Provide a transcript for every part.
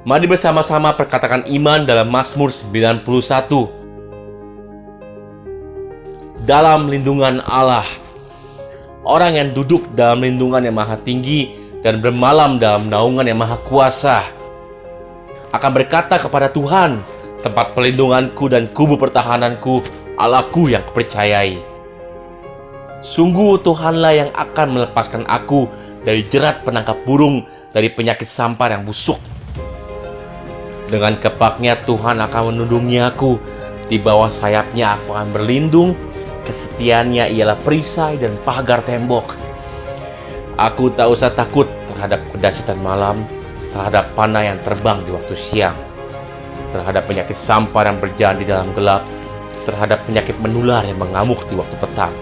Mari bersama-sama perkatakan iman dalam Mazmur 91. Dalam lindungan Allah. Orang yang duduk dalam lindungan yang maha tinggi dan bermalam dalam naungan yang maha kuasa akan berkata kepada Tuhan, tempat pelindunganku dan kubu pertahananku, Allahku yang kupercayai. Sungguh Tuhanlah yang akan melepaskan aku dari jerat penangkap burung, dari penyakit sampar yang busuk. Dengan kepaknya Tuhan akan melindungi aku, di bawah sayapnya aku akan berlindung, kesetiaannya ialah perisai dan pagar tembok. Aku tak usah takut terhadap kedahsyatan malam, terhadap panah yang terbang di waktu siang, terhadap penyakit sampar yang berjalan di dalam gelap, terhadap penyakit menular yang mengamuk di waktu petang.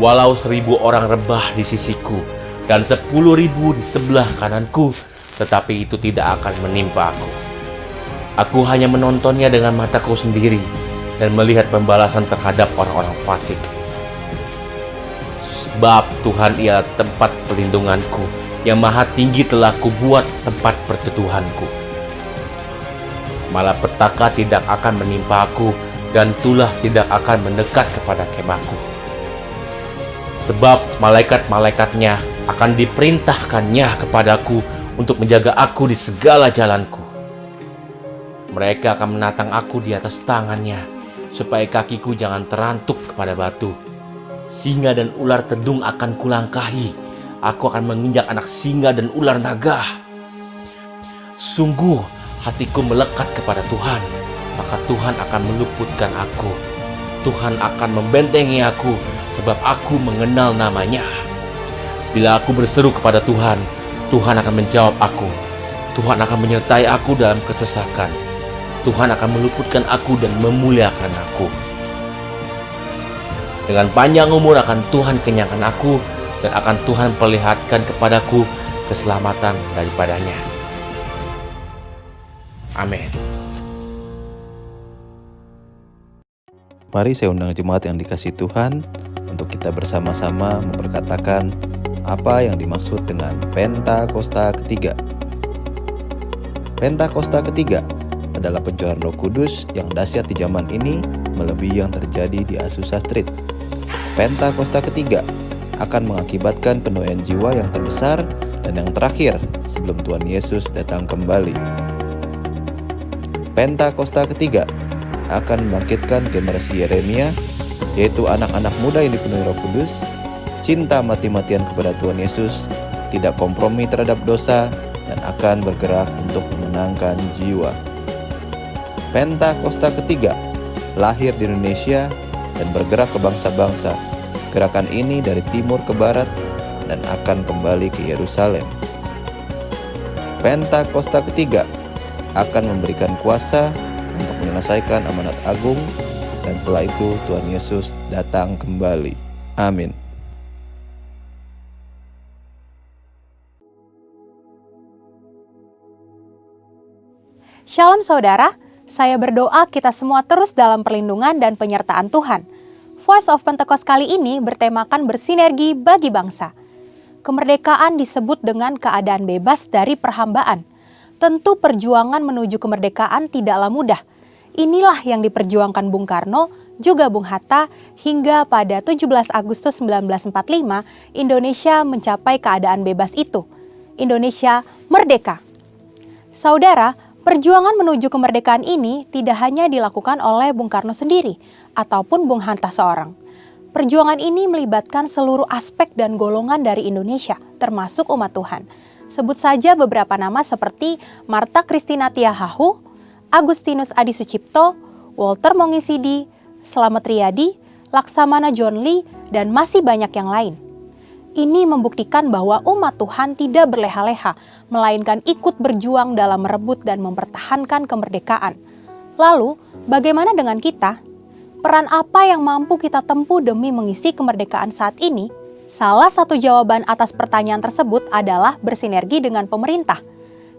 Walau 1000 orang rebah di sisiku dan 10.000 di sebelah kananku, tetapi itu tidak akan menimpa aku. Aku hanya menontonnya dengan mataku sendiri dan melihat pembalasan terhadap orang-orang fasik. Sebab Tuhan ialah tempat perlindunganku, yang maha tinggi telah kubuat tempat perteduhanku. Malapetaka tidak akan menimpa aku, dan tulah tidak akan mendekat kepada kemahku. Sebab malaikat-malaikatnya akan diperintahkannya kepadaku untuk menjaga aku di segala jalanku. Mereka akan menatang aku di atas tangannya, supaya kakiku jangan terantuk kepada batu. Singa dan ular tedung akan kulangkahi. Aku akan menginjak anak singa dan ular naga. Sungguh hatiku melekat kepada Tuhan, maka Tuhan akan meluputkan aku. Tuhan akan membentengi aku, sebab aku mengenal namanya. Bila aku berseru kepada Tuhan, Tuhan akan menjawab aku. Tuhan akan menyertai aku dalam kesesakan. Tuhan akan meluputkan aku dan memuliakan aku. Dengan panjang umur akan Tuhan kenyangkan aku, dan akan Tuhan perlihatkan kepadaku keselamatan daripadanya. Amin. Mari saya undang jemaat yang dikasihi Tuhan untuk kita bersama-sama memperkatakan apa yang dimaksud dengan Pentakosta ketiga. Pentakosta ketiga adalah pencurahan Roh Kudus yang dahsyat di zaman ini melebihi yang terjadi di Azusa Street. Pentakosta ketiga akan mengakibatkan penuaian jiwa yang terbesar dan yang terakhir sebelum Tuhan Yesus datang kembali. Pentakosta ketiga akan membangkitkan generasi Yeremia, yaitu anak-anak muda yang dipenuhi Roh Kudus, cinta mati-matian kepada Tuhan Yesus, tidak kompromi terhadap dosa, dan akan bergerak untuk memenangkan jiwa. Pentakosta ketiga lahir di Indonesia dan bergerak ke bangsa-bangsa. Gerakan ini dari timur ke barat dan akan kembali ke Yerusalem. Pentakosta ketiga akan memberikan kuasa untuk menyelesaikan amanat agung, dan setelah itu Tuhan Yesus datang kembali. Amin. Shalom saudara, saya berdoa kita semua terus dalam perlindungan dan penyertaan Tuhan. Voice of Pentecost kali ini bertemakan bersinergi bagi bangsa. Kemerdekaan disebut dengan keadaan bebas dari perhambaan. Tentu perjuangan menuju kemerdekaan tidaklah mudah. Inilah yang diperjuangkan Bung Karno, juga Bung Hatta, hingga pada 17 Agustus 1945 Indonesia mencapai keadaan bebas itu. Indonesia merdeka. Saudara, perjuangan menuju kemerdekaan ini tidak hanya dilakukan oleh Bung Karno sendiri ataupun Bung Hatta seorang. Perjuangan ini melibatkan seluruh aspek dan golongan dari Indonesia, termasuk umat Tuhan. Sebut saja beberapa nama seperti Martha Christina Tiahahu, Agustinus Adi Sucipto, Walter Mongisidi, Slamet Riyadi, Laksamana John Lee, dan masih banyak yang lain. Ini membuktikan bahwa umat Tuhan tidak berleha-leha, melainkan ikut berjuang dalam merebut dan mempertahankan kemerdekaan. Lalu, bagaimana dengan kita? Peran apa yang mampu kita tempuh demi mengisi kemerdekaan saat ini? Salah satu jawaban atas pertanyaan tersebut adalah bersinergi dengan pemerintah.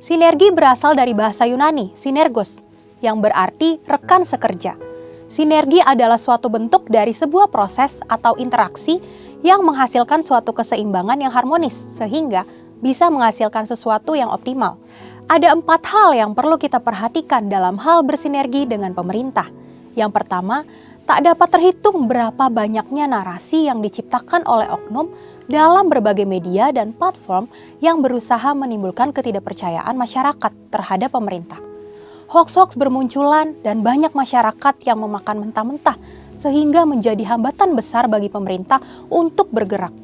Sinergi berasal dari bahasa Yunani, sinergos, yang berarti rekan sekerja. Sinergi adalah suatu bentuk dari sebuah proses atau interaksi yang menghasilkan suatu keseimbangan yang harmonis, sehingga bisa menghasilkan sesuatu yang optimal. Ada 4 hal yang perlu kita perhatikan dalam hal bersinergi dengan pemerintah. Yang pertama, tak dapat terhitung berapa banyaknya narasi yang diciptakan oleh oknum dalam berbagai media dan platform yang berusaha menimbulkan ketidakpercayaan masyarakat terhadap pemerintah. Hoaks-hoaks bermunculan dan banyak masyarakat yang memakan mentah-mentah sehingga menjadi hambatan besar bagi pemerintah untuk bergerak.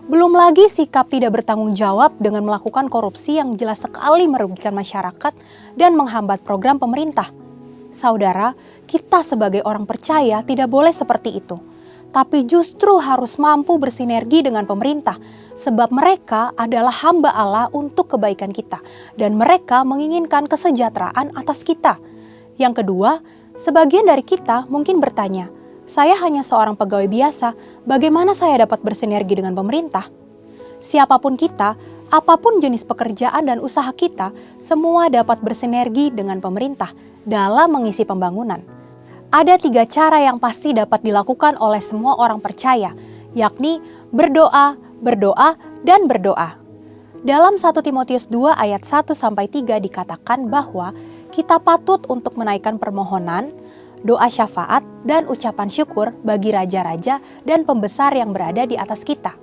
Belum lagi sikap tidak bertanggung jawab dengan melakukan korupsi yang jelas sekali merugikan masyarakat dan menghambat program pemerintah. Saudara, kita sebagai orang percaya tidak boleh seperti itu, tapi justru harus mampu bersinergi dengan pemerintah, sebab mereka adalah hamba Allah untuk kebaikan kita, dan mereka menginginkan kesejahteraan atas kita. Yang kedua, sebagian dari kita mungkin bertanya, saya hanya seorang pegawai biasa, bagaimana saya dapat bersinergi dengan pemerintah? Siapapun kita, apapun jenis pekerjaan dan usaha kita, semua dapat bersinergi dengan pemerintah dalam mengisi pembangunan. Ada 3 cara yang pasti dapat dilakukan oleh semua orang percaya, yakni berdoa, berdoa, dan berdoa. Dalam 1 Timotius 2 ayat 1-3 dikatakan bahwa kita patut untuk menaikkan permohonan, doa syafaat, dan ucapan syukur bagi raja-raja dan pembesar yang berada di atas kita.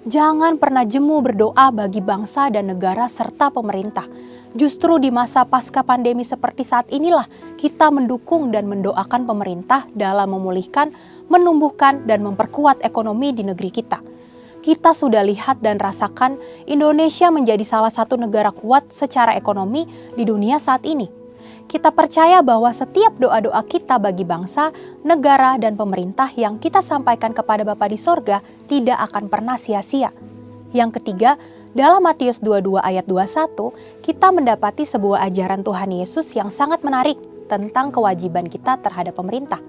Jangan pernah jemu berdoa bagi bangsa dan negara serta pemerintah. Justru di masa pasca pandemi seperti saat inilah kita mendukung dan mendoakan pemerintah dalam memulihkan, menumbuhkan, dan memperkuat ekonomi di negeri kita. Kita sudah lihat dan rasakan Indonesia menjadi salah satu negara kuat secara ekonomi di dunia saat ini. Kita percaya bahwa setiap doa-doa kita bagi bangsa, negara, dan pemerintah yang kita sampaikan kepada Bapa di sorga tidak akan pernah sia-sia. Yang ketiga, dalam Matius 22 ayat 21, kita mendapati sebuah ajaran Tuhan Yesus yang sangat menarik tentang kewajiban kita terhadap pemerintah.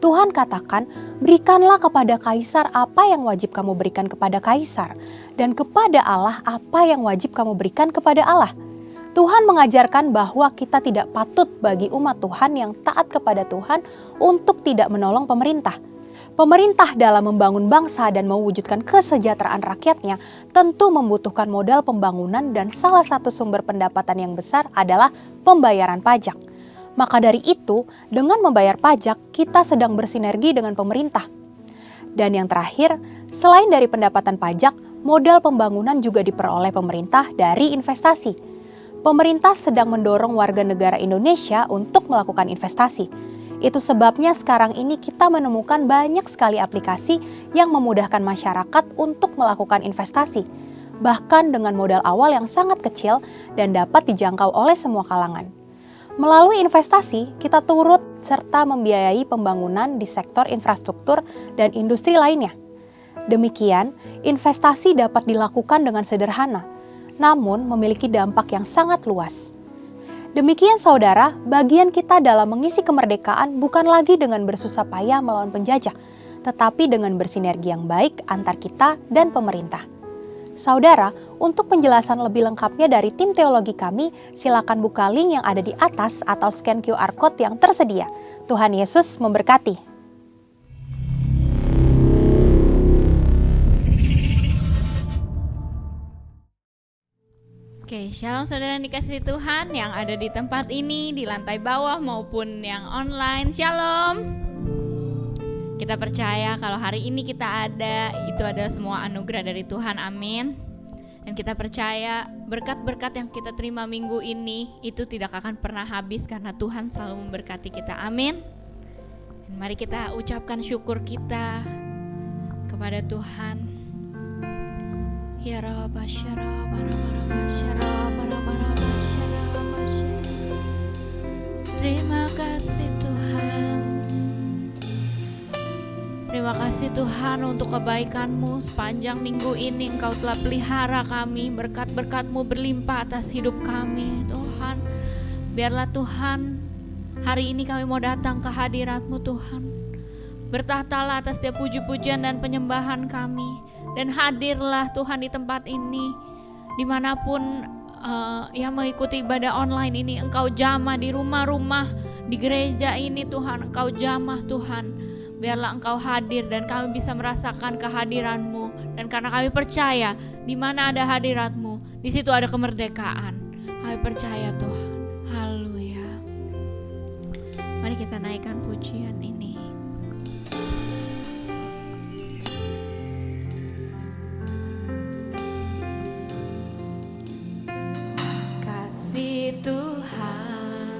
Tuhan katakan, berikanlah kepada kaisar apa yang wajib kamu berikan kepada kaisar, dan kepada Allah apa yang wajib kamu berikan kepada Allah. Tuhan mengajarkan bahwa kita tidak patut bagi umat Tuhan yang taat kepada Tuhan untuk tidak menolong pemerintah. Pemerintah dalam membangun bangsa dan mewujudkan kesejahteraan rakyatnya tentu membutuhkan modal pembangunan dan salah satu sumber pendapatan yang besar adalah pembayaran pajak. Maka dari itu, dengan membayar pajak, kita sedang bersinergi dengan pemerintah. Dan yang terakhir, selain dari pendapatan pajak, modal pembangunan juga diperoleh pemerintah dari investasi. Pemerintah sedang mendorong warga negara Indonesia untuk melakukan investasi. Itu sebabnya sekarang ini kita menemukan banyak sekali aplikasi yang memudahkan masyarakat untuk melakukan investasi, bahkan dengan modal awal yang sangat kecil dan dapat dijangkau oleh semua kalangan. Melalui investasi, kita turut serta membiayai pembangunan di sektor infrastruktur dan industri lainnya. Demikian, investasi dapat dilakukan dengan sederhana, namun memiliki dampak yang sangat luas. Demikian saudara, bagian kita dalam mengisi kemerdekaan bukan lagi dengan bersusah payah melawan penjajah, tetapi dengan bersinergi yang baik antar kita dan pemerintah. Saudara, untuk penjelasan lebih lengkapnya dari tim teologi kami, silakan buka link yang ada di atas atau scan QR Code yang tersedia. Tuhan Yesus memberkati. Oke, shalom saudara yang dikasihi Tuhan yang ada di tempat ini, di lantai bawah maupun yang online. Shalom. Kita percaya kalau hari ini kita ada, itu adalah semua anugerah dari Tuhan, amin. Dan kita percaya berkat-berkat yang kita terima minggu ini, itu tidak akan pernah habis karena Tuhan selalu memberkati kita, amin. Dan mari kita ucapkan syukur kita kepada Tuhan. Ya Rabba syara bara syara bara syara. Terima kasih Tuhan. Terima kasih Tuhan untuk kebaikan-Mu sepanjang minggu ini. Engkau telah pelihara kami, berkat-berkat-Mu berlimpah atas hidup kami Tuhan. Biarlah Tuhan, hari ini kami mau datang ke hadirat-Mu Tuhan. Bertahtalah atas setiap puji-pujian dan penyembahan kami. Dan hadirlah Tuhan di tempat ini, dimanapun yang mengikuti ibadah online ini, Engkau jamah di rumah-rumah, di gereja ini Tuhan, Engkau jamah Tuhan. Biarlah Engkau hadir dan kami bisa merasakan kehadiran-Mu. Dan karena kami percaya di mana ada hadirat-Mu, di situ ada kemerdekaan. Kami percaya Tuhan. Haleluya. Mari kita naikkan pujian ini. Kasih Tuhan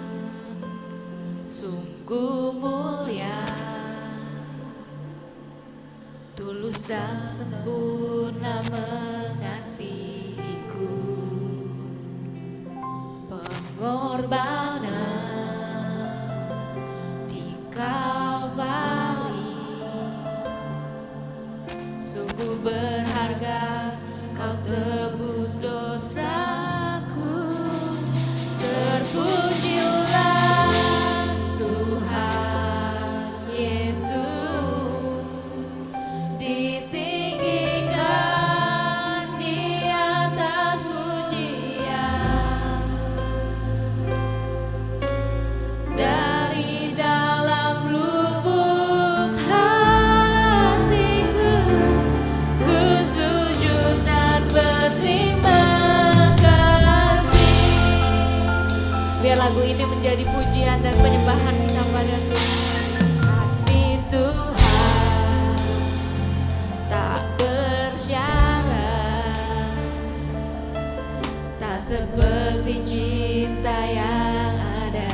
sungguh mulia, tulus dan sempurna mengasihiku. Pengorbanan di Kalvari sungguh berharga, kau tebus dosaku. Terpujilah Tuhan Yesus, ditinggikan di atas pujian. Dari dalam lubuk hatiku, ku sujud dan berterima kasih. Biar lagu ini menjadi pujian dan penyembahan kita pada Tuhan. Kasih Tuhan tak bersyarat, tak seperti cinta yang ada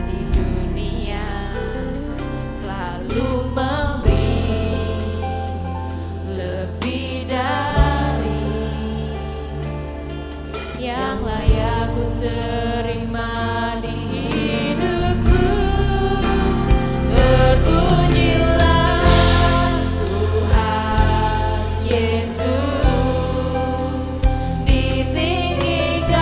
di dunia. Selalu memberi lebih dari yang layak ku terima di hidupku. Terpujilah Tuhan Yesus, ditinggikan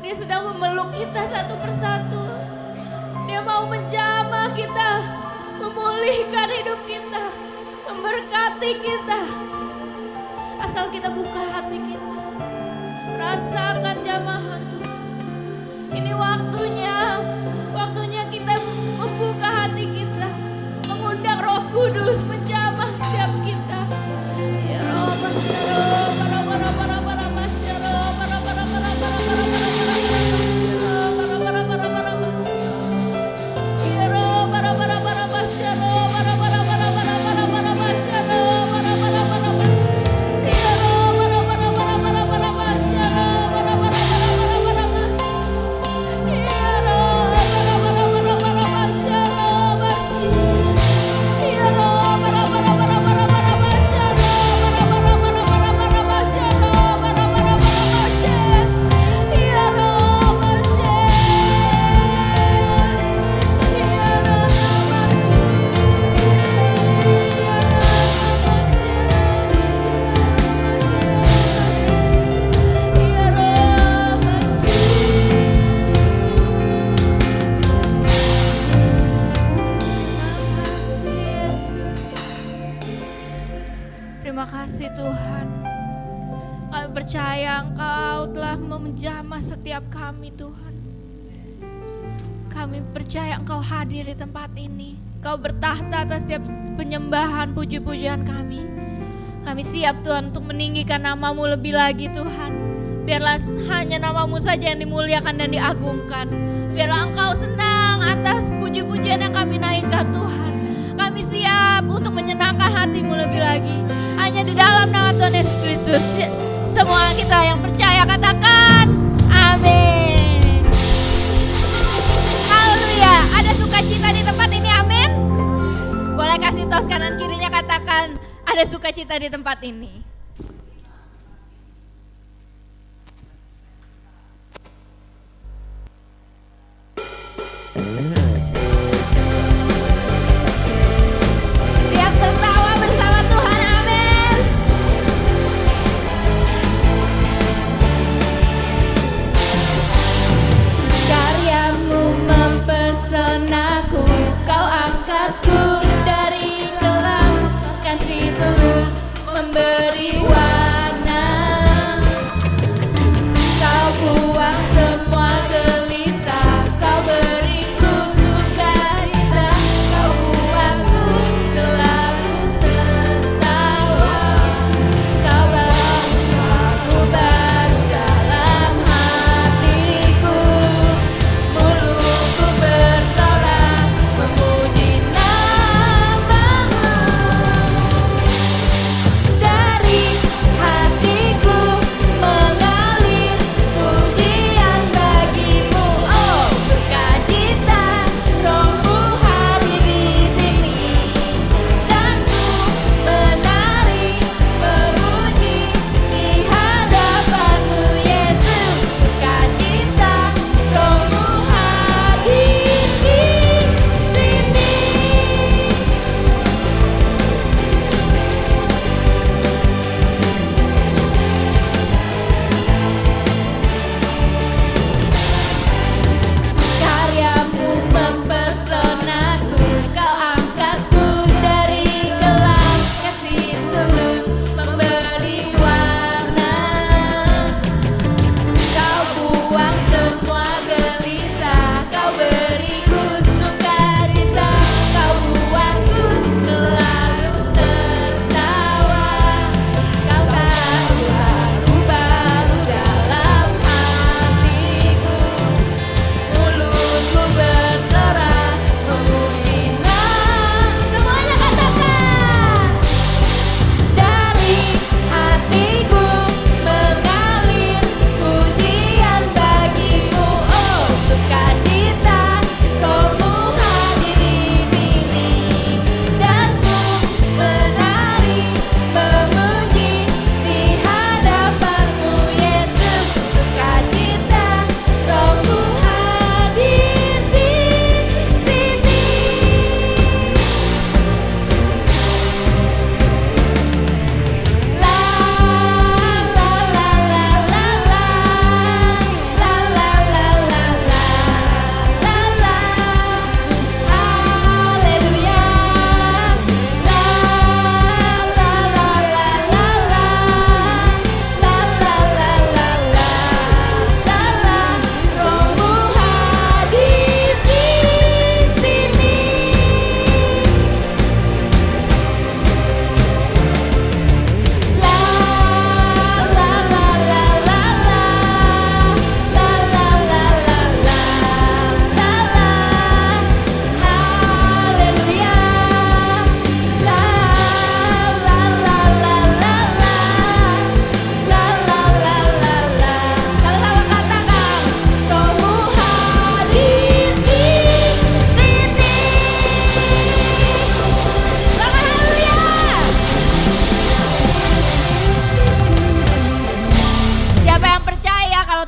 Dia sedang memeluk kita satu persatu. Dia mau menjamah kita, memulihkan hidup kita, memberkati kita. Asal kita buka hati kita, rasakan jamahan Tuhan. Ini waktunya kita membuka hati kita, mengundang Roh Kudus menjamah setiap kita. Ya Roh, terima kasih Tuhan. Kami percaya Engkau telah menjamah setiap kami Tuhan. Kami percaya Engkau hadir di tempat ini. Engkau bertahta atas setiap penyembahan puji-pujian kami. Kami siap Tuhan untuk meninggikan nama-Mu lebih lagi Tuhan. Biarlah hanya nama-Mu saja yang dimuliakan dan diagungkan. Biarlah Engkau senang atas puji-pujian yang kami naikkan Tuhan. Kami siap untuk menyenangkan hati-Mu lebih lagi. Hanya di dalam nama Tuhan Yesus Kristus. Semua kita yang percaya katakan amin. Haleluya. Ada sukacita di tempat ini, amin. Boleh kasih tos kanan kirinya, katakan ada sukacita di tempat ini. Siap tertawa bersama Tuhan, amin. Karyamu mempesonaku, kau angkatku dari kelam, kasih tulus memberi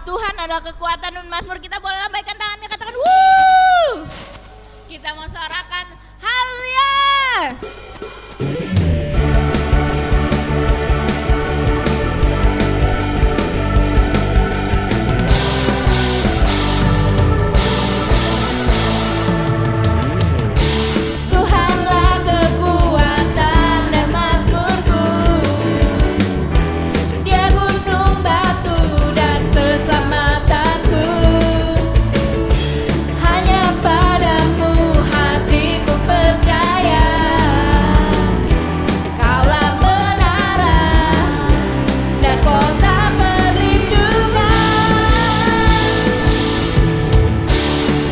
Tuhan adalah kekuatan dan mazmur. Kita boleh lambaikan tangannya, katakan wuh. Kita mau suarakan haleluya. Tuhanlah kekuatan dan mazmurku. Dia gunung batu dan keselamatanku. Hanya padamu hatiku percaya. Kaulah menara dan kota perlindungan.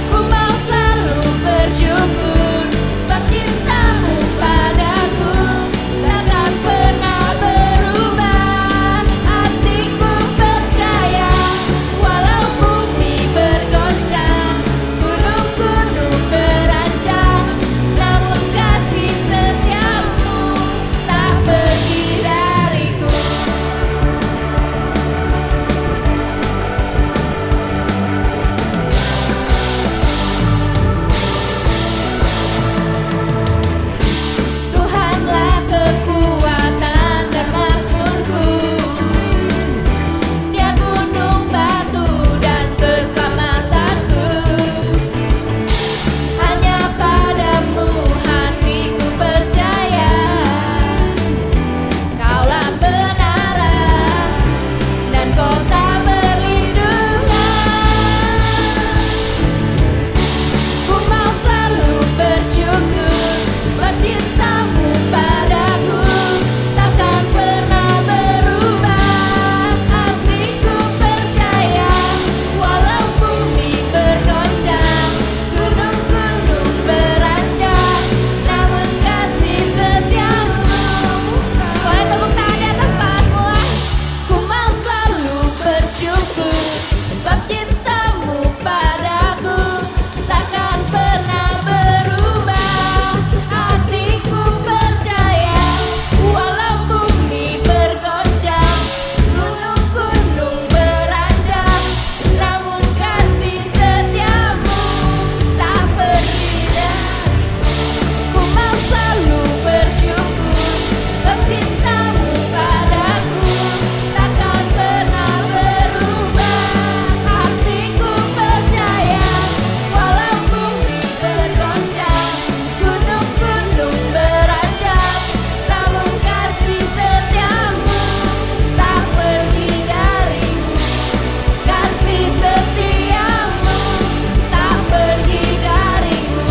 Ku mau selalu bersyukur sebab cintamu padaku takkan pernah berubah. Hatiku percaya walau bumi bergoncang, gunung-gunung beranjak, namun kasih setiamu tak pergi dariku. Tuhanlah kekuatan dan mazmurku. Dia gunung batu dan keselamatanku. Hanya padamu hatiku percaya. Kaulah menara dan kota perlindungan. Ku mau selalu bersyukur sebab cintamu padaku takkan pernah berubah. Hatiku percaya walau bumi bergoncang, gunung-gunung beranjak, namun kasih setiamu. Boleh tepuk tangan di atas tempatmu. Ku mau selalu bersyukur sebab cintamu padaku takkan pernah berubah. Hatiku percaya walau bumi bergoncang, gunung-gunung beranjak, namun kasih setiamu tak pergi dariku. Ku mau selalu bersyukur sebab cintamu padaku takkan pernah berubah. Hatiku percaya walau bumi bergoncang, gunung-gunung beranjak, namun kasih setiamu tak pergi dariku. Kasih setiamu tak pergi dariku.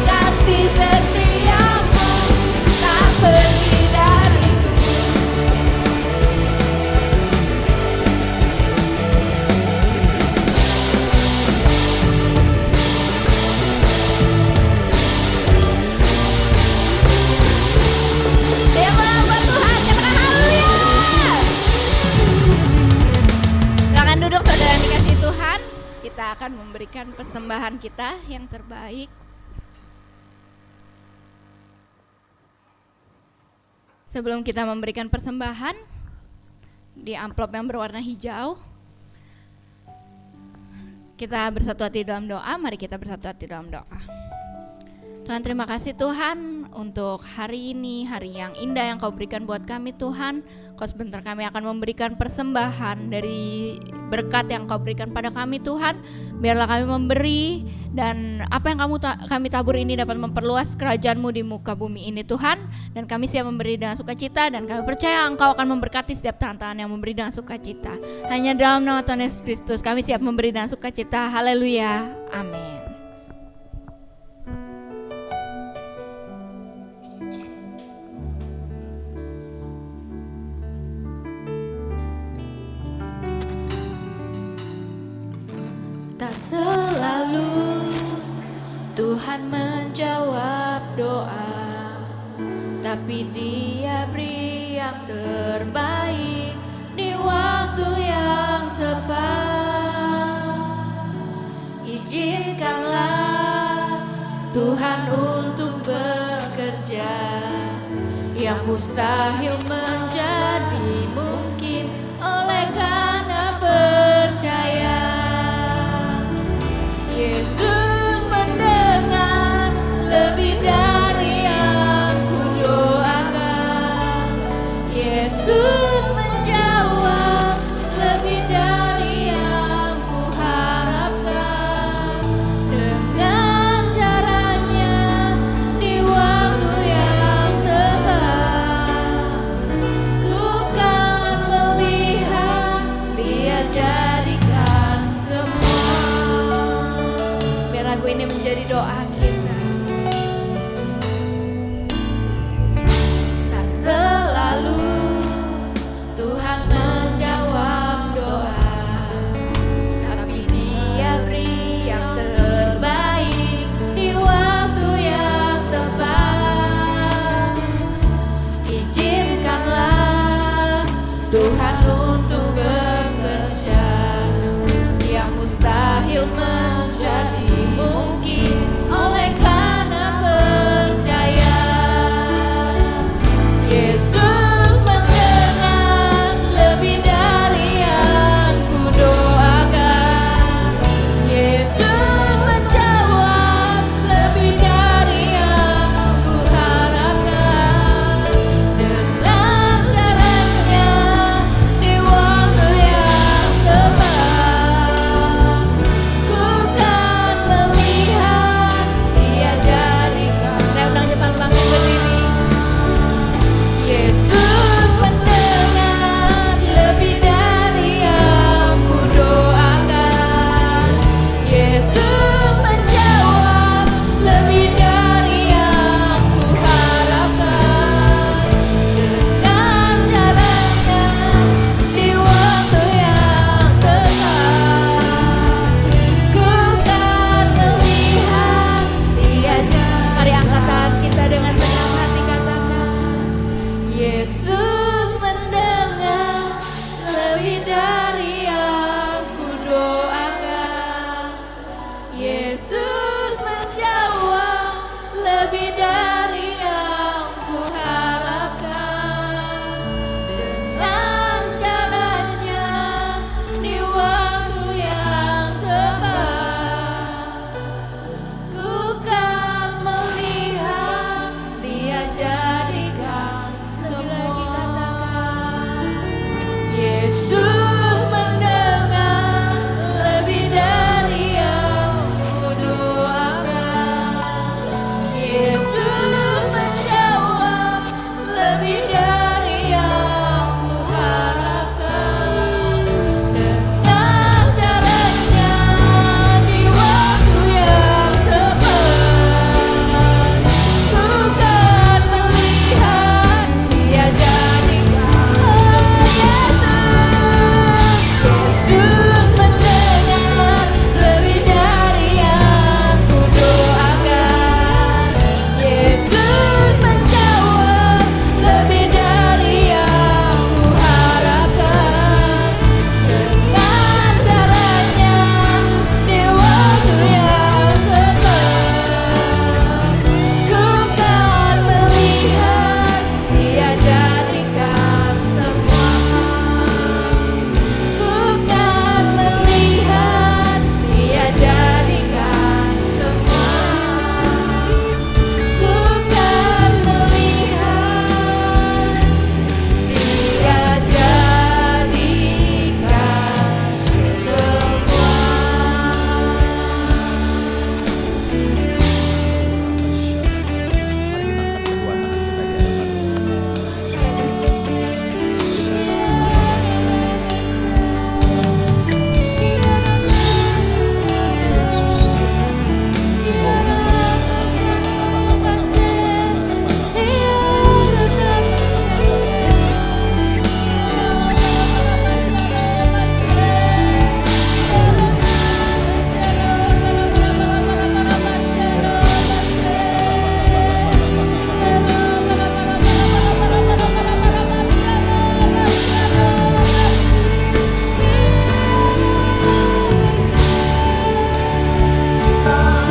Kasih setiamu tak pergi dariku. Dia melambang Tuhan, katakan haleluya. Silakan duduk saudara yang dikasihi Tuhan. Kita akan memberikan persembahan kita yang terbaik. Sebelum kita memberikan persembahan, di amplop yang berwarna hijau, kita bersatu hati dalam doa. Mari kita bersatu hati dalam doa. Tuhan, terima kasih Tuhan untuk hari ini, hari yang indah yang Kau berikan buat kami Tuhan. Kau sebentar kami akan memberikan persembahan dari berkat yang Kau berikan pada kami Tuhan. Biarlah kami memberi dan apa yang kami tabur ini dapat memperluas kerajaan-Mu di muka bumi ini Tuhan. Dan kami siap memberi dengan sukacita dan kami percaya Engkau akan memberkati setiap tangan yang memberi dengan sukacita. Hanya dalam nama Tuhan Yesus Kristus kami siap memberi dengan sukacita. Haleluya. Amin. Tak selalu Tuhan menjawab doa, tapi Dia beri yang terbaik di waktu yang tepat. Izinkanlah Tuhan untuk bekerja, yang mustahil menjadi mungkin oleh karena percaya.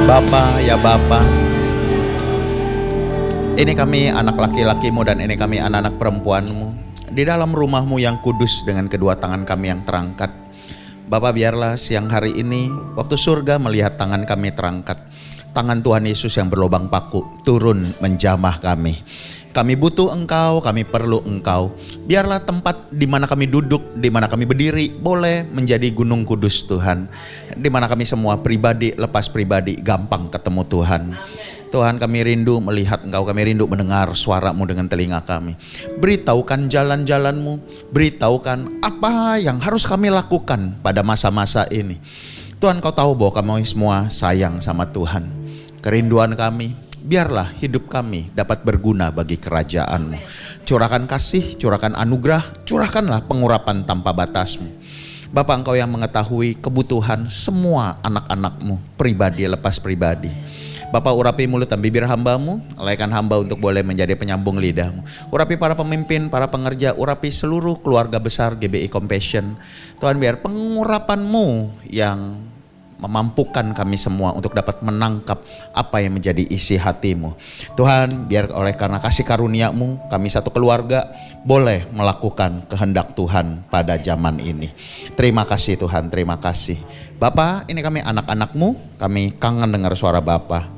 Bapa, ya Bapa, ini kami anak laki-lakimu dan ini kami anak-anak perempuanmu di dalam rumahmu yang kudus dengan kedua tangan kami yang terangkat. Bapa, biarlah siang hari ini waktu surga melihat tangan kami terangkat, tangan Tuhan Yesus yang berlubang paku turun menjamah kami. Kami butuh Engkau, kami perlu Engkau. Biarlah tempat di mana kami duduk, di mana kami berdiri boleh menjadi gunung kudus Tuhan. Di mana kami semua pribadi, lepas pribadi, gampang ketemu Tuhan. Tuhan, kami rindu melihat Engkau, kami rindu mendengar suara-Mu dengan telinga kami. Beritahukan jalan-jalan-Mu, beritahukan apa yang harus kami lakukan pada masa-masa ini. Tuhan, Kau tahu bahwa kami semua sayang sama Tuhan. Kerinduan kami, biarlah hidup kami dapat berguna bagi kerajaan-Mu. Curahkan kasih, curahkan anugerah, curahkanlah pengurapan tanpa batas-Mu. Bapa, Engkau yang mengetahui kebutuhan semua anak-anak-Mu, pribadi lepas pribadi. Bapa, urapi mulut dan bibir hamba-Mu, layakkan hamba untuk boleh menjadi penyambung lidah-Mu. Urapi para pemimpin, para pengerja, urapi seluruh keluarga besar GBI Compassion. Tuhan, biar pengurapan-Mu yang memampukan kami semua untuk dapat menangkap apa yang menjadi isi hati-Mu. Tuhan, biar oleh karena kasih karunia-Mu, kami satu keluarga boleh melakukan kehendak Tuhan pada zaman ini. Terima kasih Tuhan, terima kasih. Bapa, ini kami anak-anak-Mu, kami kangen dengar suara Bapa.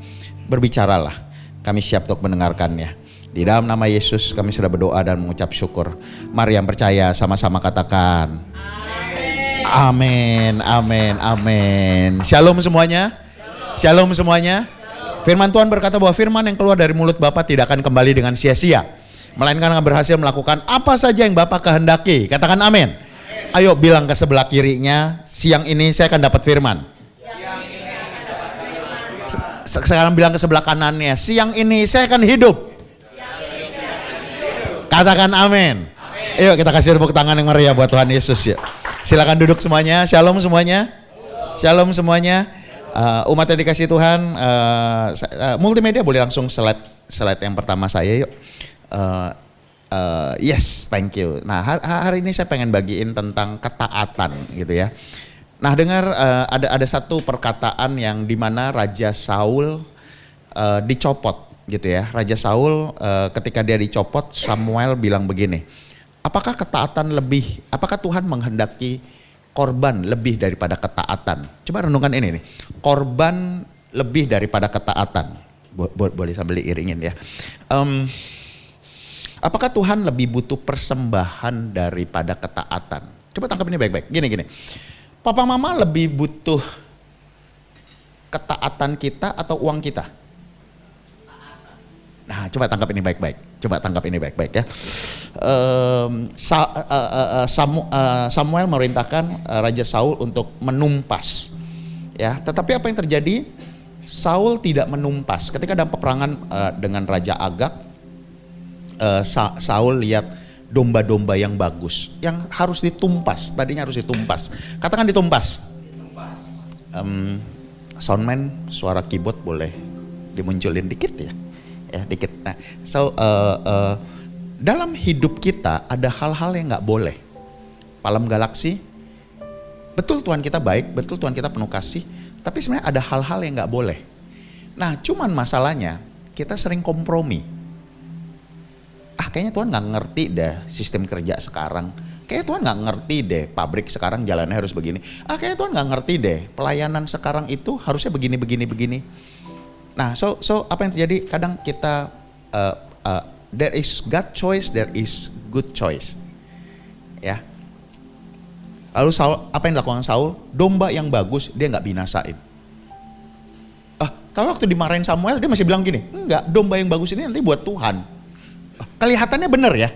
Berbicaralah, kami siap untuk mendengarkannya. Di dalam nama Yesus kami sudah berdoa dan mengucap syukur. Mari yang percaya sama-sama katakan amin, amin, amin. Shalom semuanya. Shalom semuanya. Firman Tuhan berkata bahwa firman yang keluar dari mulut Bapa tidak akan kembali dengan sia-sia, melainkan akan berhasil melakukan apa saja yang Bapa kehendaki. Katakan amin. Ayo bilang ke sebelah kirinya, siang ini saya akan dapat firman. Sekarang bilang ke sebelah kanannya, siang ini saya akan hidup. Katakan amin. Ayo kita kasih tepuk tangan yang meriah buat Tuhan Yesus ya. Silakan duduk semuanya. Shalom semuanya. Shalom semuanya. Umat yang dikasih Tuhan, multimedia boleh langsung slide yang pertama saya yuk. Yes, thank you. Nah, hari ini saya pengen bagiin tentang ketaatan gitu ya. Nah, dengar ada satu perkataan yang dimana Raja Saul dicopot gitu ya. Raja Saul ketika dia dicopot, Samuel bilang begini, apakah Tuhan menghendaki korban lebih daripada ketaatan? Coba renungkan ini nih, korban lebih daripada ketaatan. Boleh sambil diiringin ya. Apakah Tuhan lebih butuh persembahan daripada ketaatan? Coba tangkap ini baik-baik. Gini. Papa mama lebih butuh ketaatan kita atau uang kita? Nah, coba tangkap ini baik-baik. Ya. Samuel merintahkan Raja Saul untuk menumpas. Ya, tetapi apa yang terjadi? Saul tidak menumpas. Ketika dalam peperangan dengan Raja Agag, Saul lihat domba-domba yang bagus, yang harus ditumpas, tadinya harus ditumpas. Katakan ditumpas. Soundman, suara keyboard boleh dimunculin dikit ya, dikit. Nah, dalam hidup kita ada hal-hal yang nggak boleh. Palam Galaksi, betul Tuhan kita baik, betul Tuhan kita penuh kasih, tapi sebenarnya ada hal-hal yang nggak boleh. Nah, cuman masalahnya kita sering kompromi. Kayaknya Tuhan gak ngerti deh sistem kerja sekarang. Kayaknya Tuhan gak ngerti deh pabrik sekarang jalannya harus begini. Kayaknya Tuhan gak ngerti deh pelayanan sekarang itu harusnya begini. Nah, so apa yang terjadi? Kadang kita there is God choice, there is good choice. Ya. Lalu Saul, apa yang dilakukan Saul? Domba yang bagus dia gak binasain. Kalau waktu dimarahin Samuel dia masih bilang gini, enggak, domba yang bagus ini nanti buat Tuhan. Kelihatannya benar ya.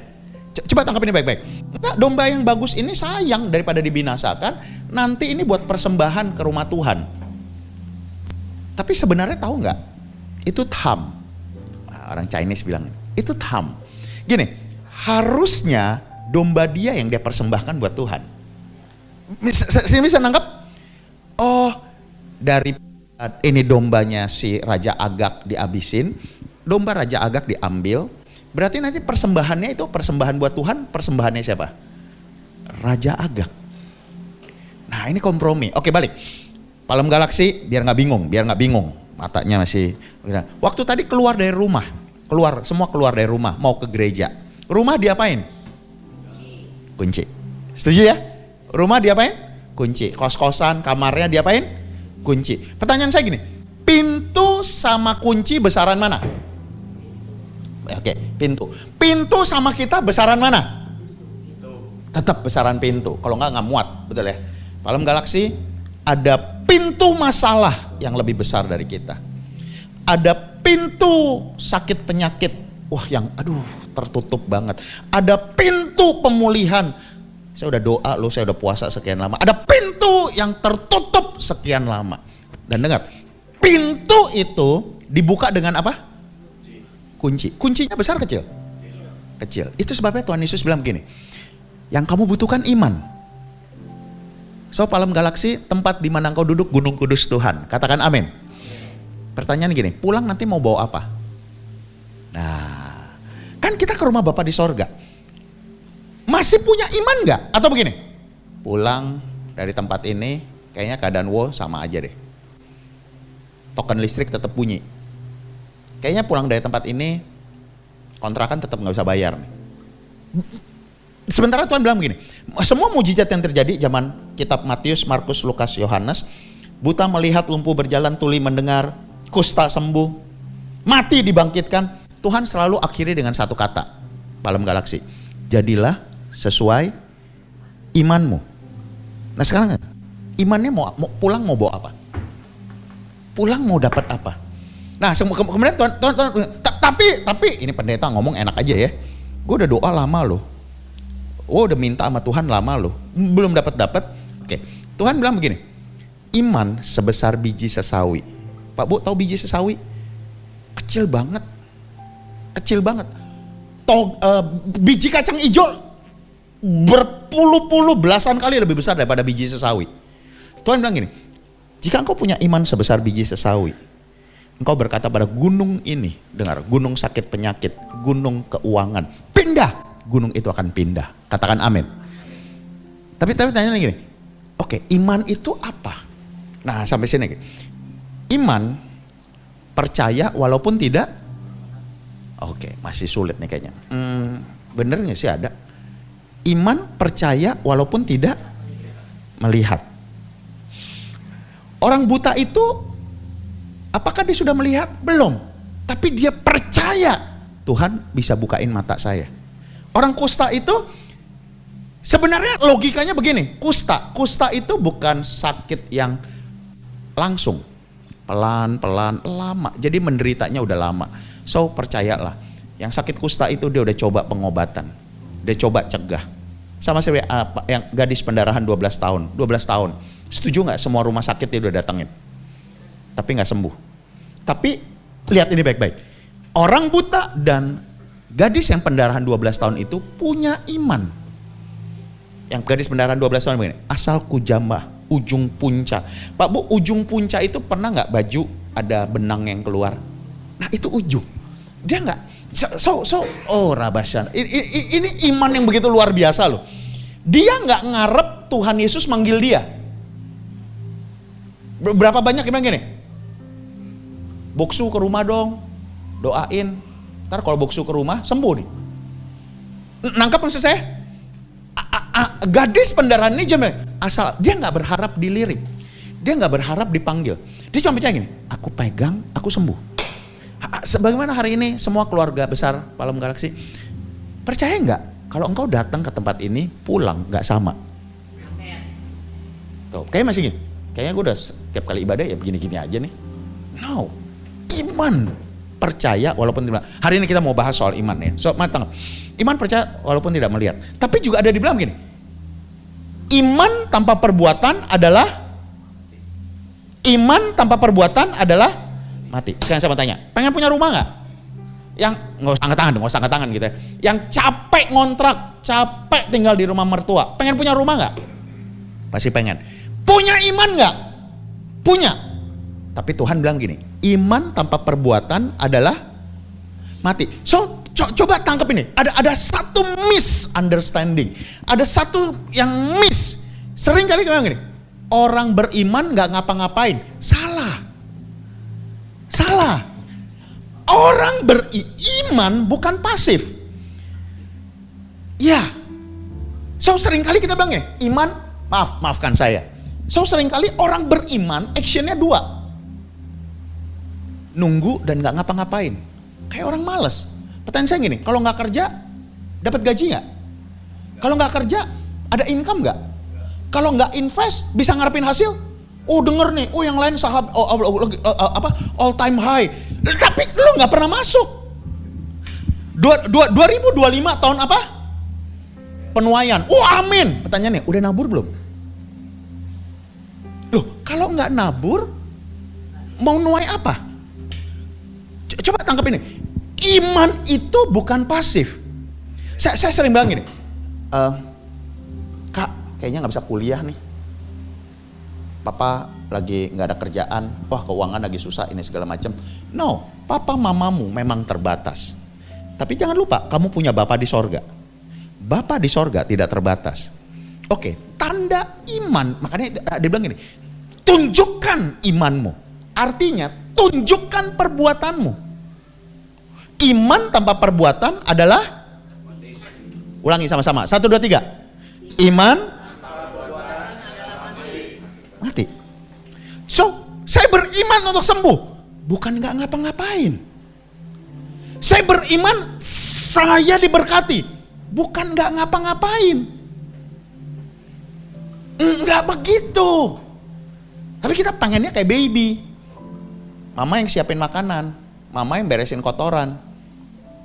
Coba tangkap ini baik-baik. Nah, domba yang bagus ini sayang daripada dibinasakan, nanti ini buat persembahan ke rumah Tuhan. Tapi sebenarnya tahu nggak? Itu tham. Orang Chinese bilang itu tham. Gini, harusnya domba dia yang dia persembahkan buat Tuhan. Bisa nangkep? Oh, dari ini dombanya si Raja Agag dihabisin, domba Raja Agag diambil. Berarti nanti persembahannya itu persembahan buat Tuhan, persembahannya siapa? Raja Agag. Nah, ini kompromi. Oke, balik. Palam Galaksi biar nggak bingung. Matanya masih. Waktu tadi keluar dari rumah, semua keluar dari rumah, mau ke gereja. Rumah diapain? Kunci. Setuju ya? Rumah diapain? Kunci. Kos-kosan, kamarnya diapain? Kunci. Pertanyaan saya gini, pintu sama kunci besaran mana? Oke, pintu. Pintu sama kita besaran mana? Tetap besaran pintu. Kalau nggak muat, betul ya? Palem Galaksi ada pintu masalah yang lebih besar dari kita. Ada pintu sakit penyakit, wah yang tertutup banget. Ada pintu pemulihan. Saya udah doa loh, saya udah puasa sekian lama. Ada pintu yang tertutup sekian lama. Dan dengar, pintu itu dibuka dengan apa? Kunci. Kuncinya besar kecil? Kecil. Itu sebabnya Tuhan Yesus bilang begini, yang kamu butuhkan iman. So, Palem Galaksi, tempat di mana engkau duduk, Gunung Kudus Tuhan. Katakan amin. Pertanyaan gini, pulang nanti mau bawa apa? Nah, kan kita ke rumah Bapa di sorga. Masih punya iman gak? Atau begini, pulang dari tempat ini, kayaknya keadaan sama aja deh. Token listrik tetap bunyi. Kayaknya pulang dari tempat ini, kontrakan tetap gak bisa bayar. Sementara Tuhan bilang begini, semua mujizat yang terjadi zaman kitab Matius, Markus, Lukas, Yohanes, buta melihat, lumpuh berjalan, tuli mendengar, kusta sembuh, mati dibangkitkan, Tuhan selalu akhiri dengan satu kata, Palem Galaksi, jadilah sesuai imanmu. Nah sekarang imannya mau pulang mau bawa apa? Pulang mau dapat apa? Nah kemudian Tuhan tapi ini pendeta ngomong enak aja ya, gue udah doa lama loh. Udah minta sama Tuhan lama loh, belum dapat. Oke, Tuhan bilang begini, iman sebesar biji sesawi. Pak Bu tahu biji sesawi? Kecil banget. Biji kacang hijau berpuluh-puluh belasan kali lebih besar daripada biji sesawi. Tuhan bilang gini, jika engkau punya iman sebesar biji sesawi, engkau berkata pada gunung ini, dengar, gunung sakit penyakit, gunung keuangan, pindah. Gunung itu akan pindah. Katakan amin. Tapi tanya gini, oke, iman itu apa? Nah sampai sini. Iman percaya walaupun tidak. Oke, masih sulit nih kayaknya. Bener nggak sih ada? Iman percaya walaupun tidak melihat. Orang buta itu, apakah dia sudah melihat? Belum. Tapi dia percaya Tuhan bisa bukain mata saya. Orang kusta itu sebenarnya logikanya begini, kusta itu bukan sakit yang langsung, pelan-pelan, lama. Jadi menderitanya udah lama. So percayalah, yang sakit kusta itu dia udah coba pengobatan, dia coba cegah. Sama seperti yang gadis pendarahan 12 tahun. Setuju nggak semua rumah sakit dia udah datengin, tapi nggak sembuh. Tapi lihat ini baik-baik, orang buta dan gadis yang pendarahan 12 tahun itu punya iman. Yang gadis pendarahan 12 tahun begini, asal ku jamah ujung punca. Pak Bu, ujung punca itu pernah nggak baju ada benang yang keluar? Nah itu ujung. Dia nggak, rabasyan. Ini iman yang begitu luar biasa loh. Dia nggak ngarep Tuhan Yesus manggil dia. Berapa banyak yang bilang gini, Boksu ke rumah dong, doain. Ntar kalau Boksu ke rumah sembuh nih. Nangkap maksud saya? Gadis pendarahan ini asal dia nggak berharap dilirik, dia nggak berharap dipanggil. Dia cuma percaya gini, aku pegang, aku sembuh. Sebagaimana hari ini semua keluarga besar Palem Galaksi, percaya nggak kalau engkau datang ke tempat ini pulang nggak sama? Tuh, kayaknya masih gini. Kayaknya gue udah setiap kali ibadah ya begini-gini aja nih. No, iman percaya walaupun tidak. Hari ini kita mau bahas soal iman ya. So, iman percaya walaupun tidak melihat. Tapi juga ada dibilang gini, iman tanpa perbuatan adalah mati. Sekarang saya mau tanya, pengen punya rumah nggak? Yang nggak usah angkat tangan gitu ya. Yang capek ngontrak, capek tinggal di rumah mertua, pengen punya rumah nggak? Pasti pengen. Punya iman nggak? Punya. Tapi Tuhan bilang gini, iman tanpa perbuatan adalah mati. So coba tangkap ini. Ada satu misunderstanding. Ada satu yang miss. Sering kali bilang gini, orang beriman nggak ngapa-ngapain. Salah. Salah. Orang beriman bukan pasif. Ya. So seringkali kita bilang ya, iman, maafkan saya. So seringkali orang beriman actionnya dua. Nunggu dan gak ngapa-ngapain. Kayak orang malas. Pertanyaan saya gini, kalau gak kerja, dapat gaji gak? Kalau gak kerja, ada income gak? Kalau gak invest, bisa ngarepin hasil? Oh denger nih, oh yang lain saham all time high. Tapi lu gak pernah masuk. 2025 tahun apa? Penuaian. Oh amin. Pertanyaannya, udah nabur belum? Loh, kalau nggak nabur, mau nuai apa? Coba tangkap ini. Iman itu bukan pasif. Saya sering bilang gini, Kak, kayaknya nggak bisa kuliah nih. Papa lagi nggak ada kerjaan, wah keuangan lagi susah, ini segala macam. No, papa mamamu memang terbatas. Tapi jangan lupa, kamu punya Bapa di sorga. Bapa di sorga tidak terbatas. Oke, tanda iman, makanya dia bilang gini, tunjukkan imanmu. Artinya, tunjukkan perbuatanmu. Iman tanpa perbuatan adalah, ulangi sama-sama, 1, 2, 3. Iman mati. So, saya beriman untuk sembuh, bukan nggak ngapa-ngapain. Saya beriman saya diberkati, bukan nggak ngapa-ngapain. Nggak begitu. Tapi kita pengennya kayak baby. Mama yang siapin makanan, mama yang beresin kotoran.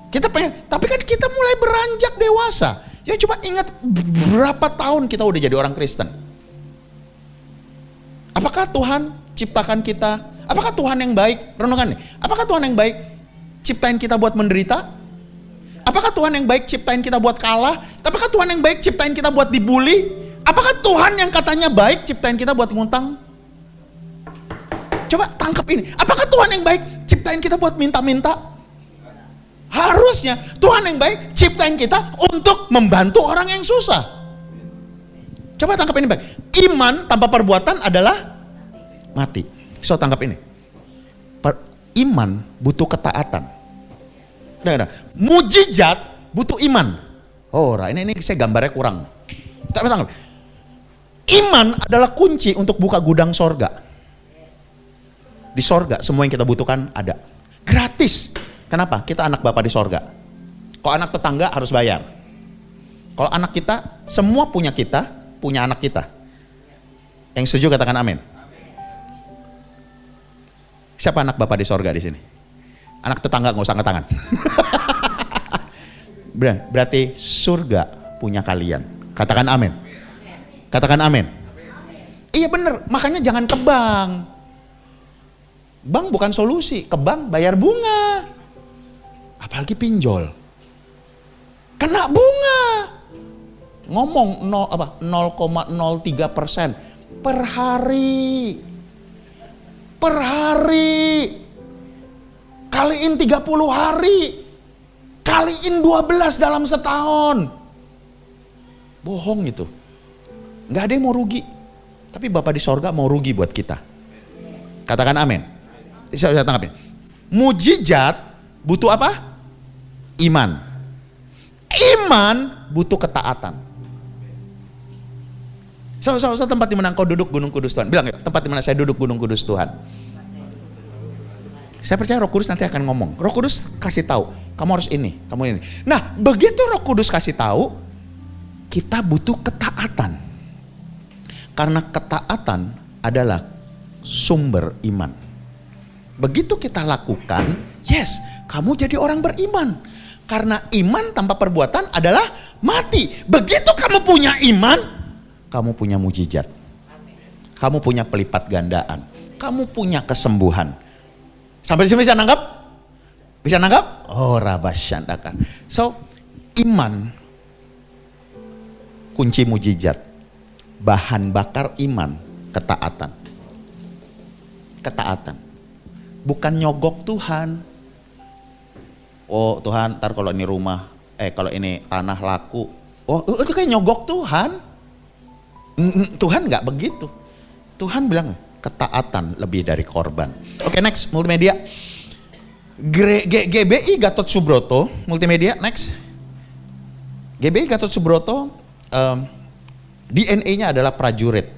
Kita pengen, tapi kan kita mulai beranjak dewasa. Ya coba ingat berapa tahun kita udah jadi orang Kristen. Apakah Tuhan ciptakan kita? Apakah Tuhan yang baik? Renungan nih. Apakah Tuhan yang baik ciptain kita buat menderita? Apakah Tuhan yang baik ciptain kita buat kalah? Apakah Tuhan yang baik ciptain kita buat dibully? Apakah Tuhan yang katanya baik ciptain kita buat ngutang? Coba tangkap ini. Apakah Tuhan yang baik ciptain kita buat minta-minta? Harusnya Tuhan yang baik ciptain kita untuk membantu orang yang susah. Coba tangkap ini baik. Iman tanpa perbuatan adalah mati. So tangkap ini. Iman butuh ketaatan. Nah, mujizat butuh iman. Oh, ini saya gambarnya kurang. Tangkap. Iman adalah kunci untuk buka gudang sorga. Di sorga semua yang kita butuhkan ada. Gratis. Kenapa? Kita anak Bapa di sorga. Kalau anak tetangga harus bayar. Kalau anak kita, semua punya kita, punya anak kita. Yang setuju katakan amin. Siapa anak Bapa di sorga di sini? Anak tetangga nggak usah angkat tangan. Berarti surga punya kalian. Katakan amin. Katakan amin. Iya bener, makanya jangan ke bank. Bank bukan solusi, ke bank bayar bunga. Apalagi pinjol. Kena bunga. Ngomong 0,03% per hari. Per hari. Kaliin 30 hari. Kaliin 12 dalam setahun. Bohong itu. Nggak ada yang mau rugi. Tapi Bapa di sorga mau rugi buat kita. Katakan amin. Saya tanggapin. Mujizat butuh apa? Iman. Iman butuh ketaatan. So, tempat di mana kau duduk Gunung Kudus Tuhan. Bilang ya, tempat di mana saya duduk Gunung Kudus Tuhan. Saya percaya Roh Kudus nanti akan ngomong. Roh Kudus kasih tahu, kamu harus ini, kamu ini. Nah, begitu Roh Kudus kasih tahu, kita butuh ketaatan. Karena ketaatan adalah sumber iman. Begitu kita lakukan, yes, kamu jadi orang beriman. Karena iman tanpa perbuatan adalah mati. Begitu kamu punya iman, kamu punya mujizat. Kamu punya pelipat gandaan. Kamu punya kesembuhan. Sampai di sini bisa nanggap? Bisa nanggap? Oh, rabasyandakan. So, iman kunci mujizat. Bahan bakar iman, ketaatan. Ketaatan. Bukan nyogok Tuhan. Oh Tuhan, ntar kalau ini rumah, kalau ini tanah laku. Oh itu kayak nyogok Tuhan. Tuhan nggak begitu. Tuhan bilang ketaatan lebih dari korban. Oke, next, multimedia. GBI Gatot Subroto, multimedia, next. GBI Gatot Subroto, DNA-nya adalah prajurit.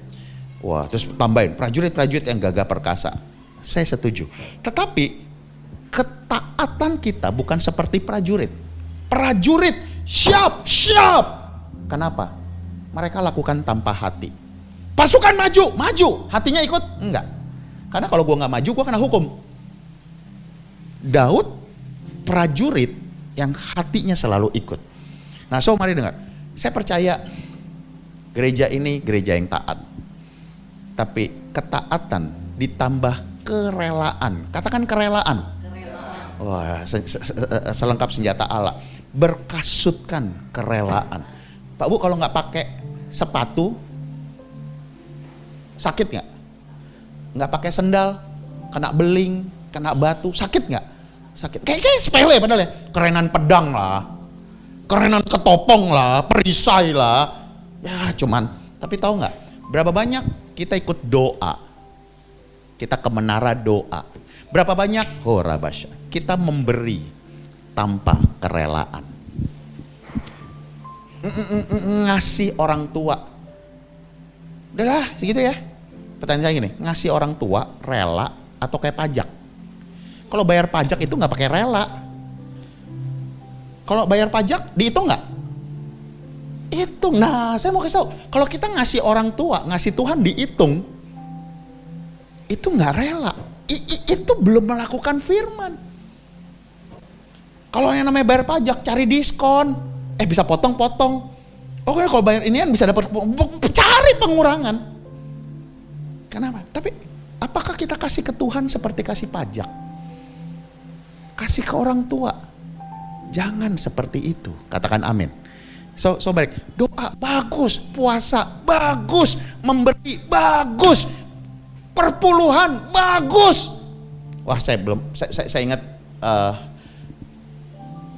Wah, terus tambahin prajurit-prajurit yang gagah perkasa. Saya setuju. Tetapi ketaatan kita bukan seperti prajurit. Prajurit siap. Kenapa? Mereka lakukan tanpa hati. Pasukan maju, hatinya ikut? Enggak. Karena kalau gua nggak maju, gua kena hukum. Daud prajurit yang hatinya selalu ikut. Nah, so mari dengar. Saya percaya gereja ini gereja yang taat. Tapi ketaatan ditambah kerelaan. Katakan kerelaan. Wah, selengkap senjata Allah. Berkasutkan kerelaan. Pak Bu, kalau nggak pakai sepatu sakit nggak? Nggak pakai sendal, kena beling, kena batu, sakit nggak? Sakit. Kayak sepele padahal ya. Kerenan pedang lah, kerenan ketopong lah, perisai lah. Ya cuman, tapi tahu nggak? Berapa banyak kita ikut doa, kita ke menara doa. Berapa banyak? Horabasya. Kita memberi tanpa kerelaan. Ngasih orang tua. Udahlah segitu ya. Pertanyaan saya gini, ngasih orang tua rela atau kayak pajak? Kalau bayar pajak itu nggak pakai rela. Kalau bayar pajak dihitung nggak? Hitung. Nah, saya mau kasih tahu, kalau kita ngasih orang tua, ngasih Tuhan dihitung, itu nggak rela. Itu belum melakukan firman. Kalau yang namanya bayar pajak, cari diskon, bisa potong-potong. Oh, kalau bayar inian bisa dapat, cari pengurangan. Kenapa? Tapi apakah kita kasih ke Tuhan seperti kasih pajak? Kasih ke orang tua. Jangan seperti itu. Katakan amin. So baik, doa bagus, puasa bagus, memberi bagus, perpuluhan bagus. Wah, saya ingat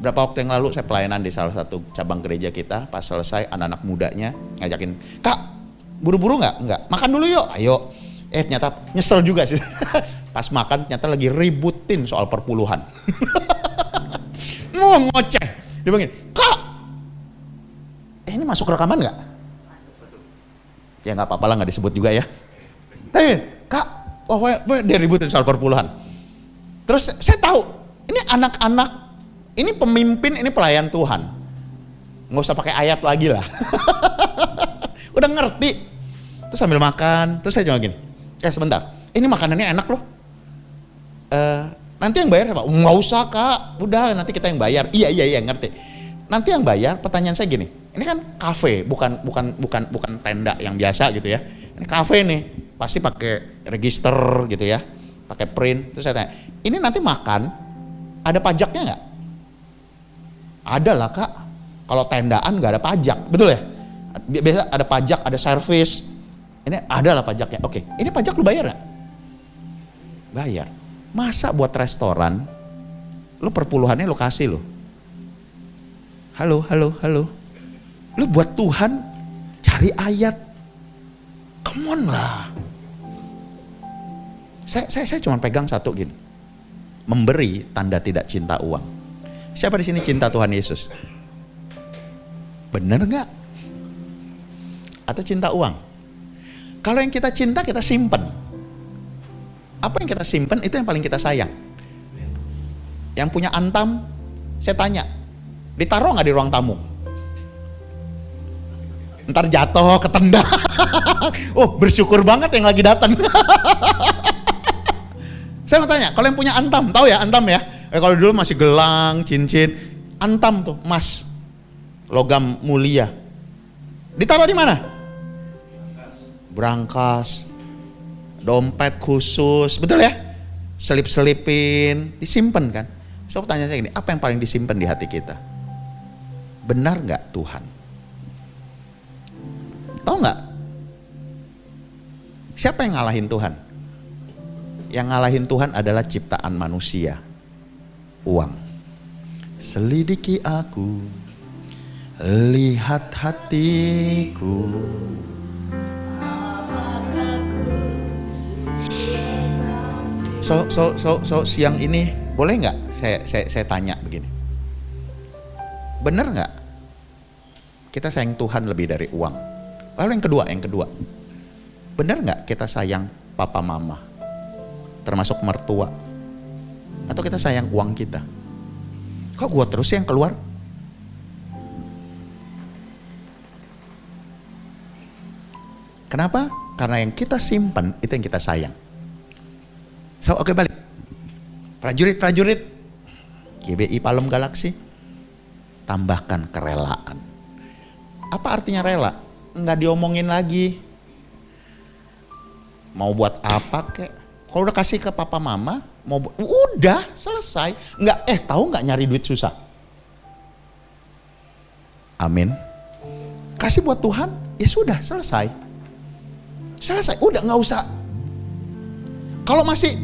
berapa waktu yang lalu saya pelayanan di salah satu cabang gereja kita. Pas selesai anak-anak mudanya ngajakin, "Kak, buru-buru nggak? Nggak. Makan dulu yuk." Ayo. Ternyata nyesel juga sih. Pas makan ternyata lagi ributin soal perpuluhan. Ngoceh. Dia bilang, "Kak, ini masuk rekaman nggak?" Ya nggak apa-apa lah, nggak disebut juga ya. Tapi, "Kak, dia ributin soal perpuluhan." Terus saya tahu, ini anak-anak, ini pemimpin, ini pelayan Tuhan. Nggak usah pakai ayat lagi lah. Udah ngerti. Terus sambil makan, terus saya cuma gini, sebentar, ini makanannya enak loh. Nanti yang bayar siapa? Nggak usah Kak, udah nanti kita yang bayar. Iya ngerti. Nanti yang bayar, pertanyaan saya gini, ini kan kafe, bukan tenda yang biasa gitu ya. Ini kafe nih, pasti pakai register gitu ya, pakai print. Terus saya tanya, ini nanti makan ada pajaknya nggak? Ada lah Kak. Kalau tendaan nggak ada pajak, betul ya? Biasa ada pajak, ada servis. Ini ada lah pajaknya. Oke, ini pajak lu bayar nggak? Bayar. Masa buat restoran, lu perpuluhannya lu kasih lu. Halo. Lu buat Tuhan cari ayat. Come on lah. Saya cuma pegang satu gini. Memberi tanda tidak cinta uang. Siapa di sini cinta Tuhan Yesus? Bener nggak? Atau cinta uang? Kalau yang kita cinta kita simpen. Apa yang kita simpen itu yang paling kita sayang. Yang punya antam, saya tanya, ditaruh nggak di ruang tamu? Ntar jatuh, ketendang. Oh, bersyukur banget yang lagi datang. Saya mau tanya, kalau yang punya antam, tahu ya antam ya? Kalau dulu masih gelang, cincin, antam tuh, emas, logam mulia. Ditaruh di mana? Brankas, dompet khusus, betul ya? Selip-selipin, disimpan kan? So pertanyaan saya gini, apa yang paling disimpan di hati kita? Benar nggak Tuhan? Tahu nggak? Siapa yang ngalahin Tuhan? Yang ngalahin Tuhan adalah ciptaan manusia, uang. Selidiki aku, lihat hatiku. So siang ini boleh nggak saya tanya begini. Benar nggak kita sayang Tuhan lebih dari uang? Lalu yang kedua. Benar nggak kita sayang papa mama? Termasuk mertua? Atau kita sayang uang kita? Kok gua terus yang keluar? Kenapa? Karena yang kita simpan itu yang kita sayang. So, oke, balik. Prajurit GBI Palem Galaksi, tambahkan kerelaan. Apa artinya rela? Nggak diomongin lagi. Mau buat apa kek? Kalau udah kasih ke papa mama, udah selesai. Tahu nggak nyari duit susah? Amin. Kasih buat Tuhan, ya sudah selesai. Udah nggak usah. Kalau masih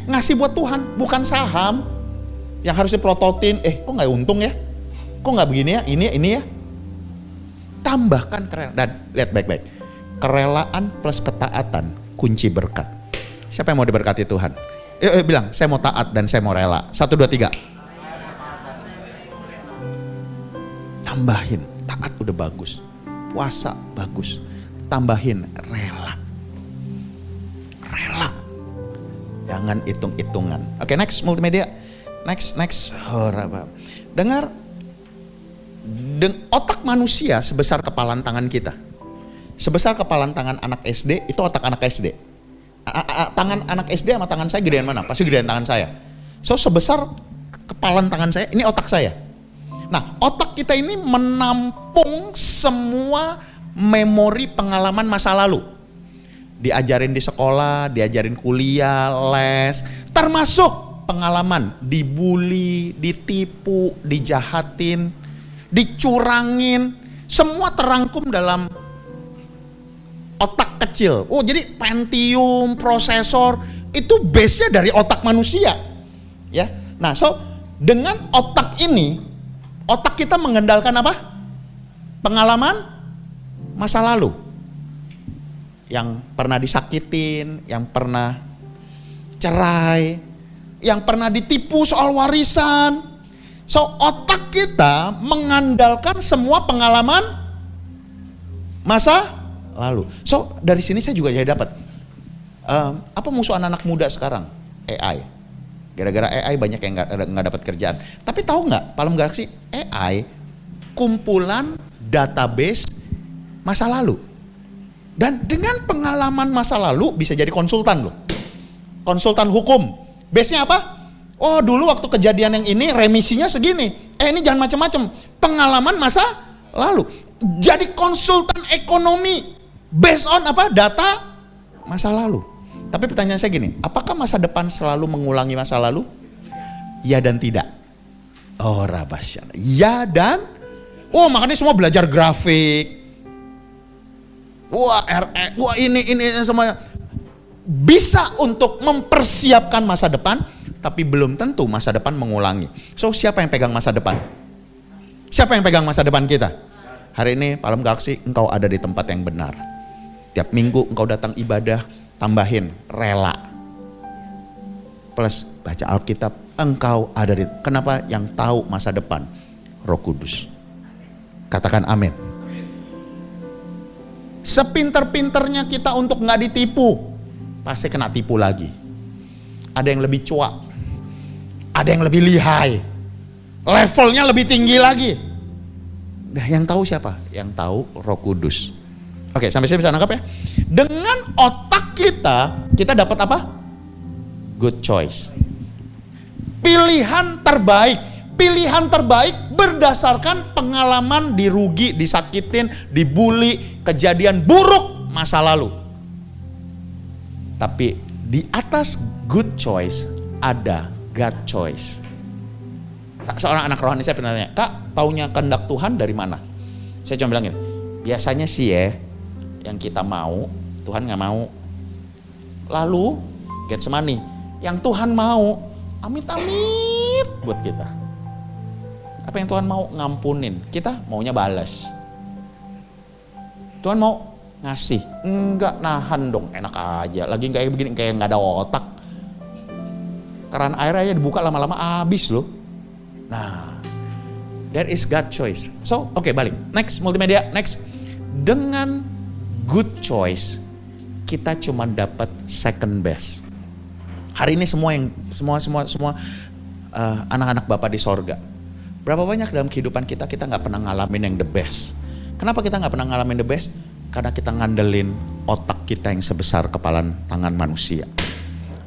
ngasih buat Tuhan, bukan saham yang harus dipelototin. Kok nggak untung ya? Kok nggak begini ya? Ini ya. Tambahkan kerelaan. Dan lihat baik-baik. Kerelaan plus ketaatan kunci berkat. Siapa yang mau diberkati Tuhan? Bilang, saya mau taat dan saya mau rela. 1, 2, 3. Tambahin, taat udah bagus. Puasa bagus. Tambahin rela. Jangan hitung-hitungan. Oke, next multimedia. Next. Dengar, otak manusia sebesar kepalan tangan kita. Sebesar kepalan tangan anak SD, itu otak anak SD. Tangan anak SD sama tangan saya gedean mana? Pasti gedean tangan saya. So, sebesar kepalan tangan saya, ini otak saya. Nah, otak kita ini menampung semua memori pengalaman masa lalu. Diajarin di sekolah, diajarin kuliah, les, termasuk pengalaman dibully, ditipu, dijahatin, dicurangin, semua terangkum dalam otak kecil. Jadi Pentium, prosesor, itu base-nya dari otak manusia. Ya. Nah, so dengan otak ini, otak kita mengendalikan apa? Pengalaman masa lalu. Yang pernah disakitin, yang pernah cerai, yang pernah ditipu soal warisan. So, otak kita mengandalkan semua pengalaman masa lalu. So, dari sini saya juga jadi dapat apa musuh anak-anak muda sekarang? AI. Gara-gara AI banyak yang nggak dapat kerjaan. Tapi tahu nggak, Palem Galaksi AI kumpulan database masa lalu. Dan dengan pengalaman masa lalu bisa jadi konsultan loh. Konsultan hukum. Base-nya apa? Oh, dulu waktu kejadian yang ini remisinya segini. Ini jangan macam-macam. Pengalaman masa lalu. Jadi konsultan ekonomi based on apa? Data masa lalu. Tapi pertanyaan saya gini, apakah masa depan selalu mengulangi masa lalu? Ya dan tidak. Oh, rabasyana. Ya dan makanya semua belajar grafik. Ini semuanya bisa untuk mempersiapkan masa depan, tapi belum tentu masa depan mengulangi. So, siapa yang pegang masa depan? Siapa yang pegang masa depan kita? Hari ini Palem Galaksi, engkau ada di tempat yang benar. Tiap minggu engkau datang ibadah, tambahin rela. Plus baca Alkitab, engkau ada di. Kenapa? Yang tahu masa depan, Roh Kudus. Katakan amin. Sepinter-pinternya kita untuk nggak ditipu, pasti kena tipu lagi. Ada yang lebih cuak, ada yang lebih lihai, levelnya lebih tinggi lagi. Nah, yang tahu siapa? Yang tahu Roh Kudus. Oke, sampai saya bisa nangkap ya. Dengan otak kita dapat apa? Good choice. Pilihan terbaik. Pilihan terbaik berdasarkan pengalaman dirugi, disakitin, dibully, kejadian buruk masa lalu. Tapi di atas good choice ada God choice. Seorang anak rohani saya pernah tanya, Kak, taunya kehendak Tuhan dari mana? Saya cuma bilang gini, biasanya sih ya, yang kita mau, Tuhan gak mau. Lalu, Getsemani, yang Tuhan mau, amit-amit buat kita. Apa yang Tuhan mau? Ngampunin. Kita maunya balas. Tuhan mau ngasih. Enggak, nahan dong, enak aja. Lagi kayak begini, kayak gak ada otak. keran air aja dibuka lama-lama habis loh. Nah, that is God choice. So, oke, balik. Next, multimedia, next. Dengan good choice, kita cuma dapat second best. Hari ini semua anak-anak Bapa di sorga. Berapa banyak dalam kehidupan kita nggak pernah ngalamin yang the best. Kenapa kita nggak pernah ngalamin the best? Karena kita ngandelin otak kita yang sebesar kepala tangan manusia.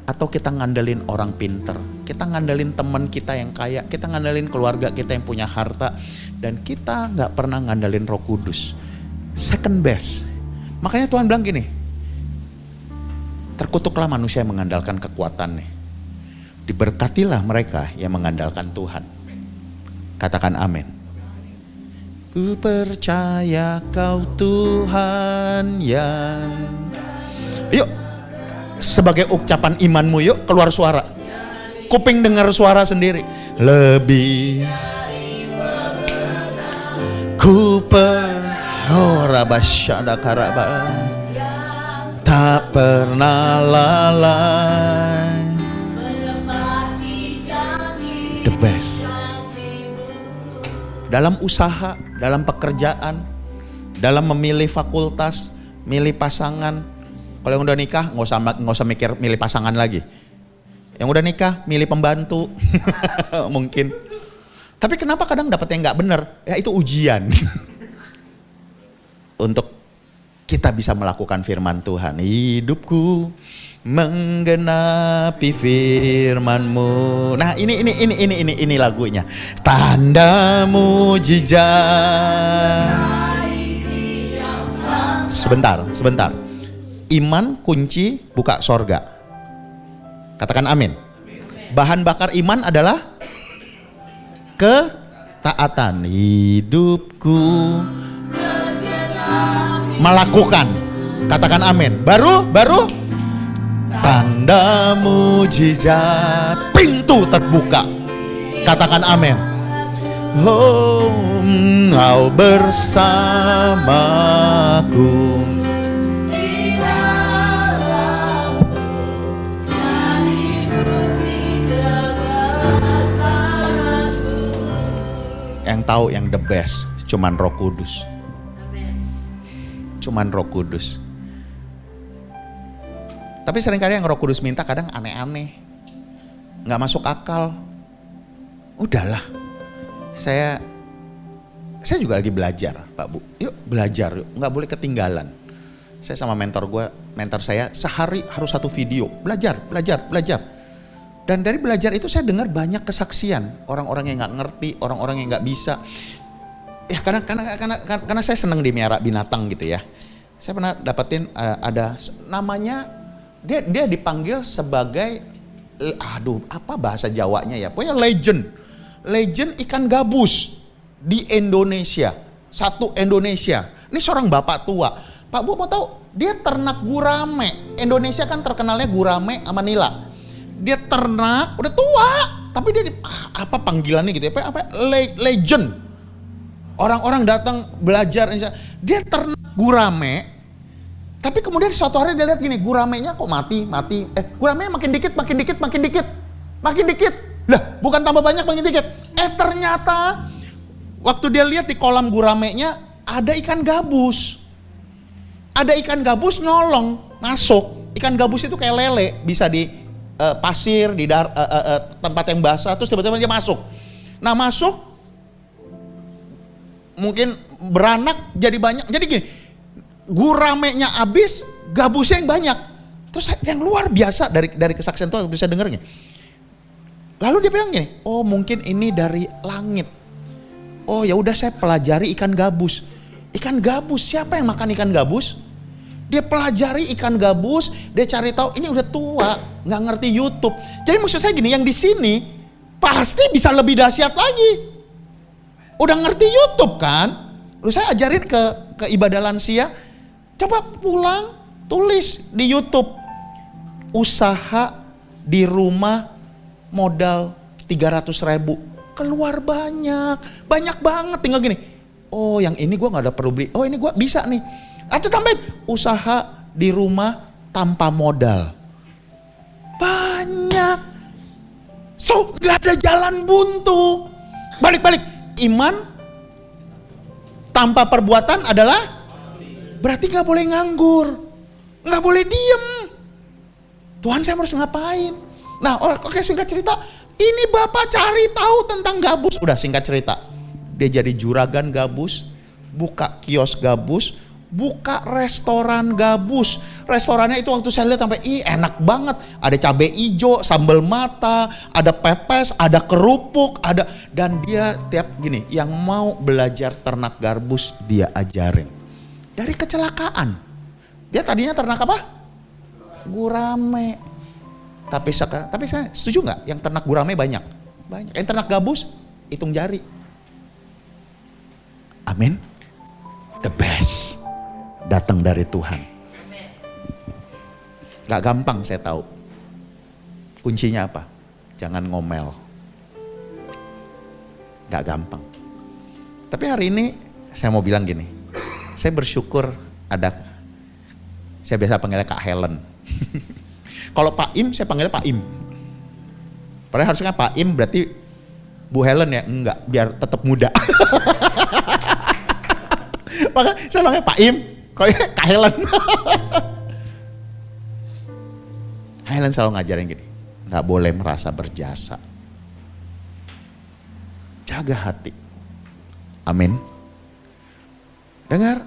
Atau kita ngandelin orang pinter, kita ngandelin teman kita yang kaya, kita ngandelin keluarga kita yang punya harta, dan kita nggak pernah ngandelin Roh Kudus. Second best. Makanya Tuhan bilang gini, terkutuklah manusia yang mengandalkan kekuatannya. Diberkatilah mereka yang mengandalkan Tuhan. Katakan amin. Ku percaya kau Tuhan yang... Yuk, sebagai ucapan imanmu, yuk keluar suara. Kuping dengar suara sendiri. Lebih ku tak pernah lalai. The best. Dalam usaha, dalam pekerjaan, dalam memilih fakultas, milih pasangan. Kalau yang udah nikah nggak usah mikir milih pasangan lagi. Yang udah nikah milih pembantu mungkin. Tapi kenapa kadang dapet yang nggak bener? Ya itu ujian untuk kita bisa melakukan firman Tuhan. Hidupku menggenapi firman-Mu. Nah, ini lagunya. Tanda mujizat. Sebentar. Iman kunci buka sorga. Katakan amin. Bahan bakar iman adalah ketaatan. Hidupku melakukan. Katakan amin. Baru tanda mujizat, pintu terbuka. Katakan amin. Oh, Engkau bersamaku. Yang tahu yang the best cuman Roh Kudus. Cuman Roh Kudus. Tapi seringkali yang Roh Kudus minta kadang aneh-aneh, nggak masuk akal. Udahlah, saya juga lagi belajar, Pak Bu. Yuk belajar, yuk, nggak boleh ketinggalan. Saya sama mentor saya sehari harus 1 video, belajar. Dan dari belajar itu saya dengar banyak kesaksian orang-orang yang nggak ngerti, orang-orang yang nggak bisa. Ya karena saya senang di miara binatang gitu ya. Saya pernah dapetin ada namanya. Dia dipanggil sebagai, apa bahasa Jawanya ya, pokoknya legend ikan gabus di Indonesia, satu Indonesia. Ini seorang bapak tua. Pak Bu mau tahu, dia ternak gurame. Indonesia kan terkenalnya gurame sama nila. Dia ternak, udah tua, tapi dia apa panggilannya gitu ya, apa legend. Orang-orang datang belajar, dia ternak gurame. Tapi kemudian suatu hari dia lihat gini, guramenya kok mati. Guramenya makin dikit. Lah, bukan tambah banyak, makin dikit. Ternyata waktu dia lihat di kolam guramenya ada ikan gabus. Ada ikan gabus nyolong, masuk. Ikan gabus itu kayak lele, bisa di pasir, di tempat yang basah, terus tiba-tiba dia masuk. Nah, masuk mungkin beranak jadi banyak. Jadi gini, guramenya habis, gabusnya yang banyak. Terus yang luar biasa dari kesaksian itu waktu saya dengarnya. Lalu dia bilang gini, oh mungkin ini dari langit. Oh ya udah, saya pelajari ikan gabus. Ikan gabus, siapa yang makan ikan gabus? Dia pelajari ikan gabus, dia cari tahu, ini udah tua, nggak ngerti YouTube. Jadi maksud saya gini, yang di sini pasti bisa lebih dahsyat lagi. Udah ngerti YouTube kan? Lalu saya ajarin ke ibadah lansia. Coba pulang, tulis di YouTube. Usaha di rumah modal 300.000. Keluar banyak banget. Tinggal gini, oh yang ini gue gak ada perlu beli. Oh ini gue bisa nih. Atau tambahin, usaha di rumah tanpa modal. Banyak. So, gak ada jalan buntu. Balik-balik. Iman tanpa perbuatan adalah berarti gak boleh nganggur. Gak boleh diem. Tuhan, saya harus ngapain? Nah, oke, singkat cerita. Ini Bapak cari tahu tentang gabus. Udah, singkat cerita. Dia jadi juragan gabus. Buka kios gabus. Buka restoran gabus. Restorannya itu waktu saya lihat sampai enak banget. Ada cabai hijau, sambal mata, ada pepes, ada kerupuk, ada, dan dia tiap gini, yang mau belajar ternak gabus dia ajarin. Dari kecelakaan. Dia tadinya ternak apa? Gurame. Tapi saya setuju nggak? Yang ternak gurame banyak. Yang ternak gabus hitung jari. Amin. The best datang dari Tuhan. Gak gampang, saya tahu. Kuncinya apa? Jangan ngomel. Gak gampang. Tapi hari ini saya mau bilang gini. Saya bersyukur ada, saya biasa panggilnya Kak Helen. Kalau Pak Im, saya panggilnya Pak Im. Padahal harusnya Pak Im berarti Bu Helen ya? Enggak, biar tetap muda. Makanya saya panggil Pak Im, Kak Helen. Helen selalu ngajarin gini, gak boleh merasa berjasa. Jaga hati. Amin. Dengar,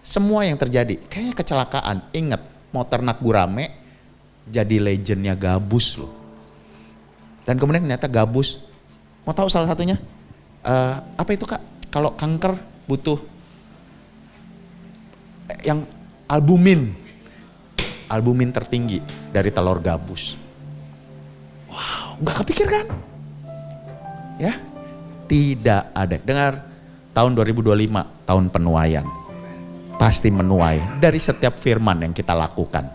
semua yang terjadi, kayaknya kecelakaan. Ingat, mau ternak gurame, jadi legendnya gabus loh. Dan kemudian ternyata gabus, mau tahu salah satunya? Apa itu Kak? Kalau kanker butuh yang albumin tertinggi dari telur gabus. Wow, nggak kepikir kan? Ya, tidak ada. Dengar, tahun 2025 tahun penuaian, pasti menuai dari setiap firman yang kita lakukan.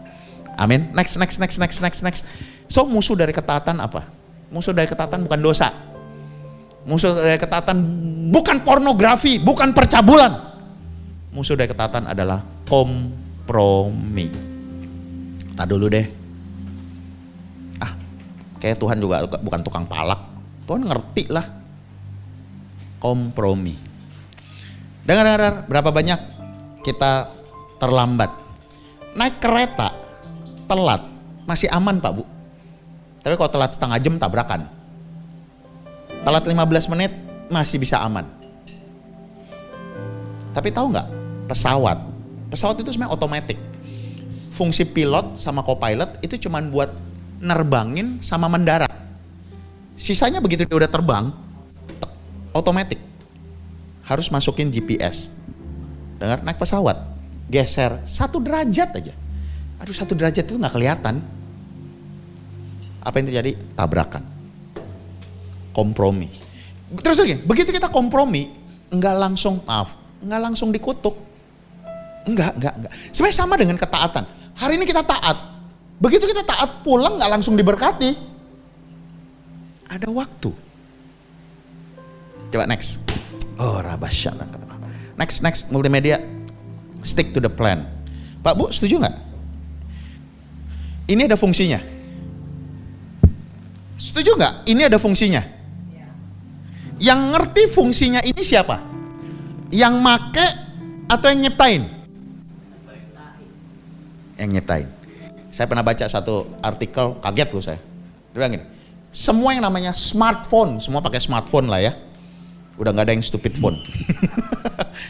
Amin. Next. So musuh dari ketaatan apa? Musuh dari ketaatan bukan dosa. Musuh dari ketaatan bukan pornografi, bukan percabulan. Musuh dari ketaatan adalah kompromi. Tak dulu deh. Kayak Tuhan juga bukan tukang palak. Tuhan ngerti lah. Kompromi. Dengar, berapa banyak kita terlambat. Naik kereta, telat, masih aman Pak Bu. Tapi kalau telat setengah jam tabrakan. Telat 15 menit masih bisa aman. Tapi tahu nggak? Pesawat itu sebenarnya otomatis. Fungsi pilot sama co-pilot itu cuman buat nerbangin sama mendarat. Sisanya begitu dia udah terbang, otomatis. Harus masukin GPS. Dengar, naik pesawat, geser 1 derajat aja. Aduh, 1 derajat itu nggak kelihatan. Apa yang terjadi? Tabrakan. Kompromi. Terus lagi, begitu kita kompromi, nggak langsung dikutuk. Enggak. Sebenarnya sama dengan ketaatan. Hari ini kita taat. Begitu kita taat, pulang nggak langsung diberkati. Ada waktu. Coba next. Oh, rabasyana. Next, multimedia. Stick to the plan. Pak Bu, setuju nggak? Ini ada fungsinya. Setuju nggak? Ini ada fungsinya. Yang ngerti fungsinya ini siapa? Yang make atau yang nyiptain? Yang nyiptain. Saya pernah baca satu artikel, kaget loh saya. Dia bilang gini, semua yang namanya smartphone, semua pakai smartphone lah ya. Udah nggak ada yang stupid phone.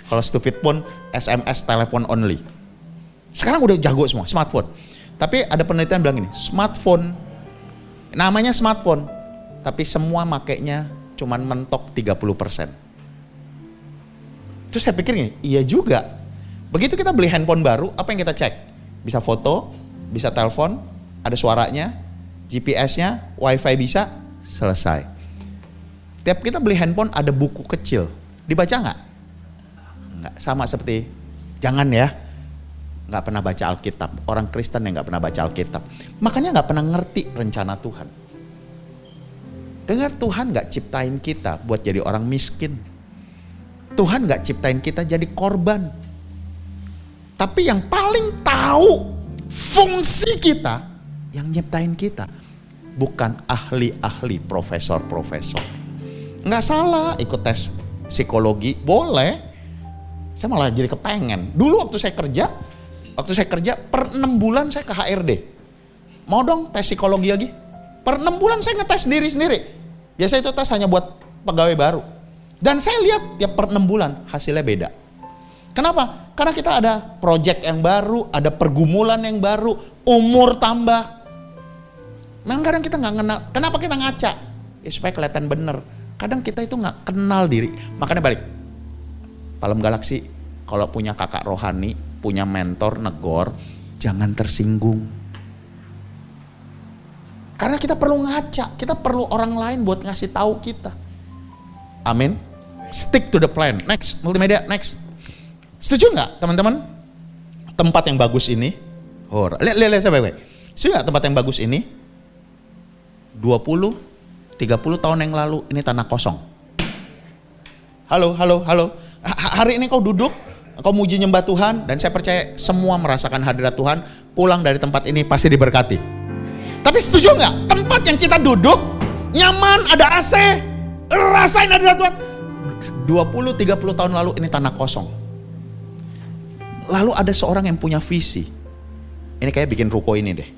Kalau stupid phone, SMS, telepon only. Sekarang udah jago semua, smartphone. Tapi ada penelitian bilang gini, smartphone, namanya smartphone, tapi semua makainya cuman mentok 30%. Terus saya pikir gini, iya juga. Begitu kita beli handphone baru, apa yang kita cek? Bisa foto, bisa telepon, ada suaranya, GPS-nya, wifi bisa, selesai. Tiap kita beli handphone ada buku kecil, dibaca nggak? Nggak, sama seperti, jangan ya, nggak pernah baca Alkitab. Orang Kristen yang nggak pernah baca Alkitab, makanya nggak pernah ngerti rencana Tuhan. Dengar, Tuhan nggak ciptain kita buat jadi orang miskin. Tuhan nggak ciptain kita jadi korban. Tapi yang paling tahu fungsi kita, yang nyiptain kita, bukan ahli-ahli profesor-profesor. Nggak salah ikut tes psikologi, boleh. Saya malah jadi kepengen. Dulu waktu saya kerja per 6 bulan saya ke HRD. Mau dong tes psikologi lagi? Per 6 bulan saya ngetes sendiri-sendiri. Biasa itu tes hanya buat pegawai baru. Dan saya lihat ya per 6 bulan hasilnya beda. Kenapa? Karena kita ada project yang baru, ada pergumulan yang baru, umur tambah. Memang kadang kita nggak kenal. Kenapa kita ngaca? Ya supaya kelihatan bener. Kadang kita itu nggak kenal diri. Makanya balik. Palem Galaksi, kalau punya kakak rohani, punya mentor, negor, jangan tersinggung. Karena kita perlu ngaca, kita perlu orang lain buat ngasih tahu kita. Amin. Stick to the plan. Next, multimedia, next. Setuju nggak teman-teman? Tempat yang bagus ini, lihat saya baik-baik. Setuju nggak tempat yang bagus ini? 20-30 tahun yang lalu ini tanah kosong. Halo. Hari ini kau duduk, kau muji nyembah Tuhan, dan saya percaya semua merasakan hadirat Tuhan. Pulang dari tempat ini pasti diberkati. Tapi setuju nggak? Tempat yang kita duduk nyaman, ada AC, rasain hadirat Tuhan. 20-30 tahun lalu ini tanah kosong. Lalu ada seorang yang punya visi. Ini kayak bikin ruko ini deh.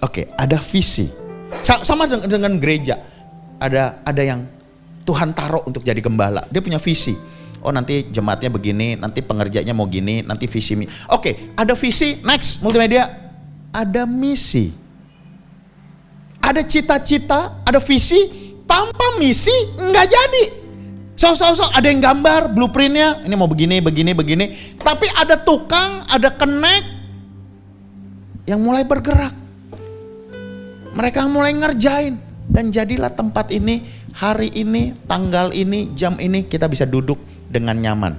Oke, ada visi. Sama dengan gereja. Ada yang Tuhan taruh untuk jadi gembala. Dia punya visi. Oh nanti jemaatnya begini, nanti pengerjanya mau gini, nanti visi. Oke, ada visi. Next, multimedia. Ada misi. Ada cita-cita, ada visi. Tanpa misi nggak jadi. So, ada yang gambar blueprintnya, ini mau begini. Tapi ada tukang, ada connect yang mulai bergerak. Mereka mulai ngerjain. Dan jadilah tempat ini, hari ini, tanggal ini, jam ini kita bisa duduk dengan nyaman.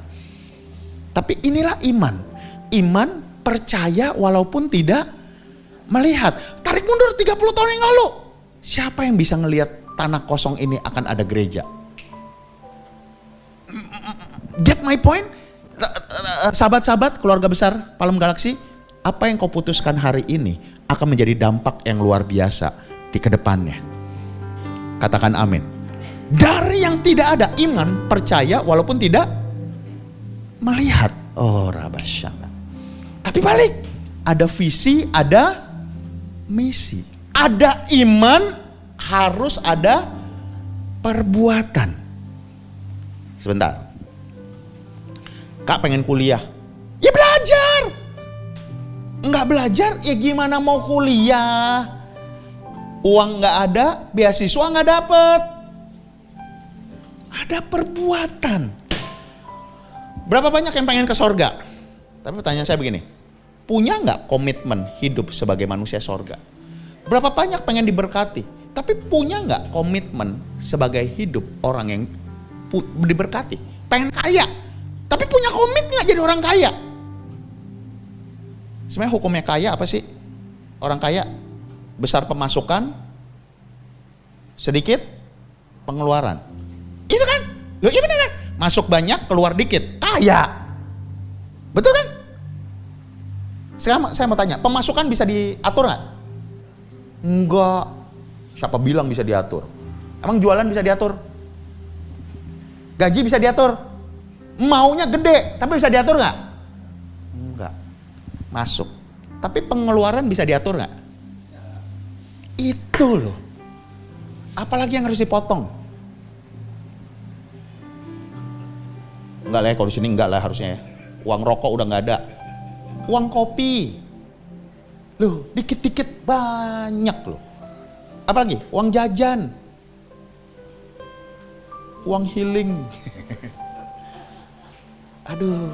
Tapi inilah iman. Iman percaya walaupun tidak melihat. Tarik mundur 30 tahun yang lalu. Siapa yang bisa ngelihat tanah kosong ini akan ada gereja? Get my point? Sahabat-sahabat keluarga besar Palem Galaksi, apa yang kau putuskan hari ini akan menjadi dampak yang luar biasa di kedepannya. Katakan amin. Dari yang tidak ada, iman percaya walaupun tidak melihat. Oh rabasyana. Tapi balik, ada visi, ada misi. Ada iman, harus ada perbuatan. Sebentar. Kak pengen kuliah. Ya belajar. Enggak belajar, ya gimana mau kuliah? Uang enggak ada, beasiswa enggak dapet. Ada perbuatan. Berapa banyak yang pengen ke sorga? Tapi pertanyaan saya begini. Punya enggak komitmen hidup sebagai manusia sorga? Berapa banyak pengen diberkati? Tapi punya enggak komitmen sebagai hidup orang yang diberkati? Pengen kaya, tapi punya komit nggak jadi orang kaya? Sebenarnya hukumnya kaya apa sih? Orang kaya besar pemasukan, sedikit pengeluaran. Itu kan? Loh iya benar kan? Masuk banyak, keluar dikit, kaya. Betul kan? Sekarang saya mau tanya, pemasukan bisa diatur nggak? Enggak. Siapa bilang bisa diatur? Emang jualan bisa diatur? Gaji bisa diatur? Maunya gede, tapi bisa diatur nggak? Enggak. Masuk. Tapi pengeluaran bisa diatur nggak? Itu loh. Apalagi yang harus dipotong? Enggak lah ya, kalau di sini enggak lah harusnya ya. Uang rokok udah nggak ada. Uang kopi. Loh, dikit-dikit banyak loh. Apalagi? Uang jajan. Uang healing. Aduh,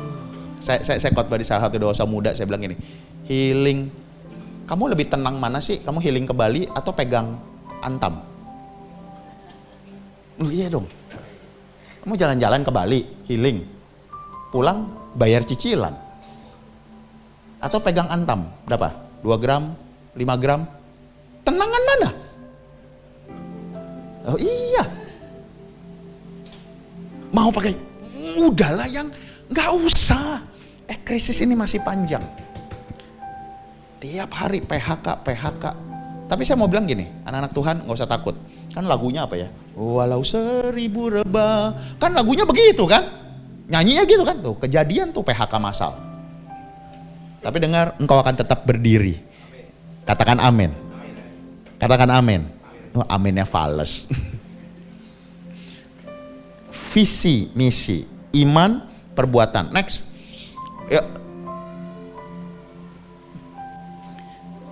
saya khotbah di salah satu dosa muda, saya bilang gini, healing, kamu lebih tenang mana sih? Kamu healing ke Bali atau pegang Antam? Iya dong. Kamu jalan-jalan ke Bali, healing, pulang bayar cicilan, atau pegang Antam, berapa? 2 gram, 5 gram, tenangan mana? Oh iya, mau pakai, udahlah yang nggak usah. Krisis ini masih panjang. Tiap hari PHK. Tapi saya mau bilang gini, anak-anak Tuhan nggak usah takut. Kan lagunya apa ya? Walau 1000 rebah. Kan lagunya begitu kan? Nyanyinya gitu kan? Tuh kejadian tuh PHK massal. Tapi dengar, engkau akan tetap berdiri. Katakan amin. Katakan amin. Oh, aminnya fales. Visi, misi, iman, perbuatan. Next. Yuk.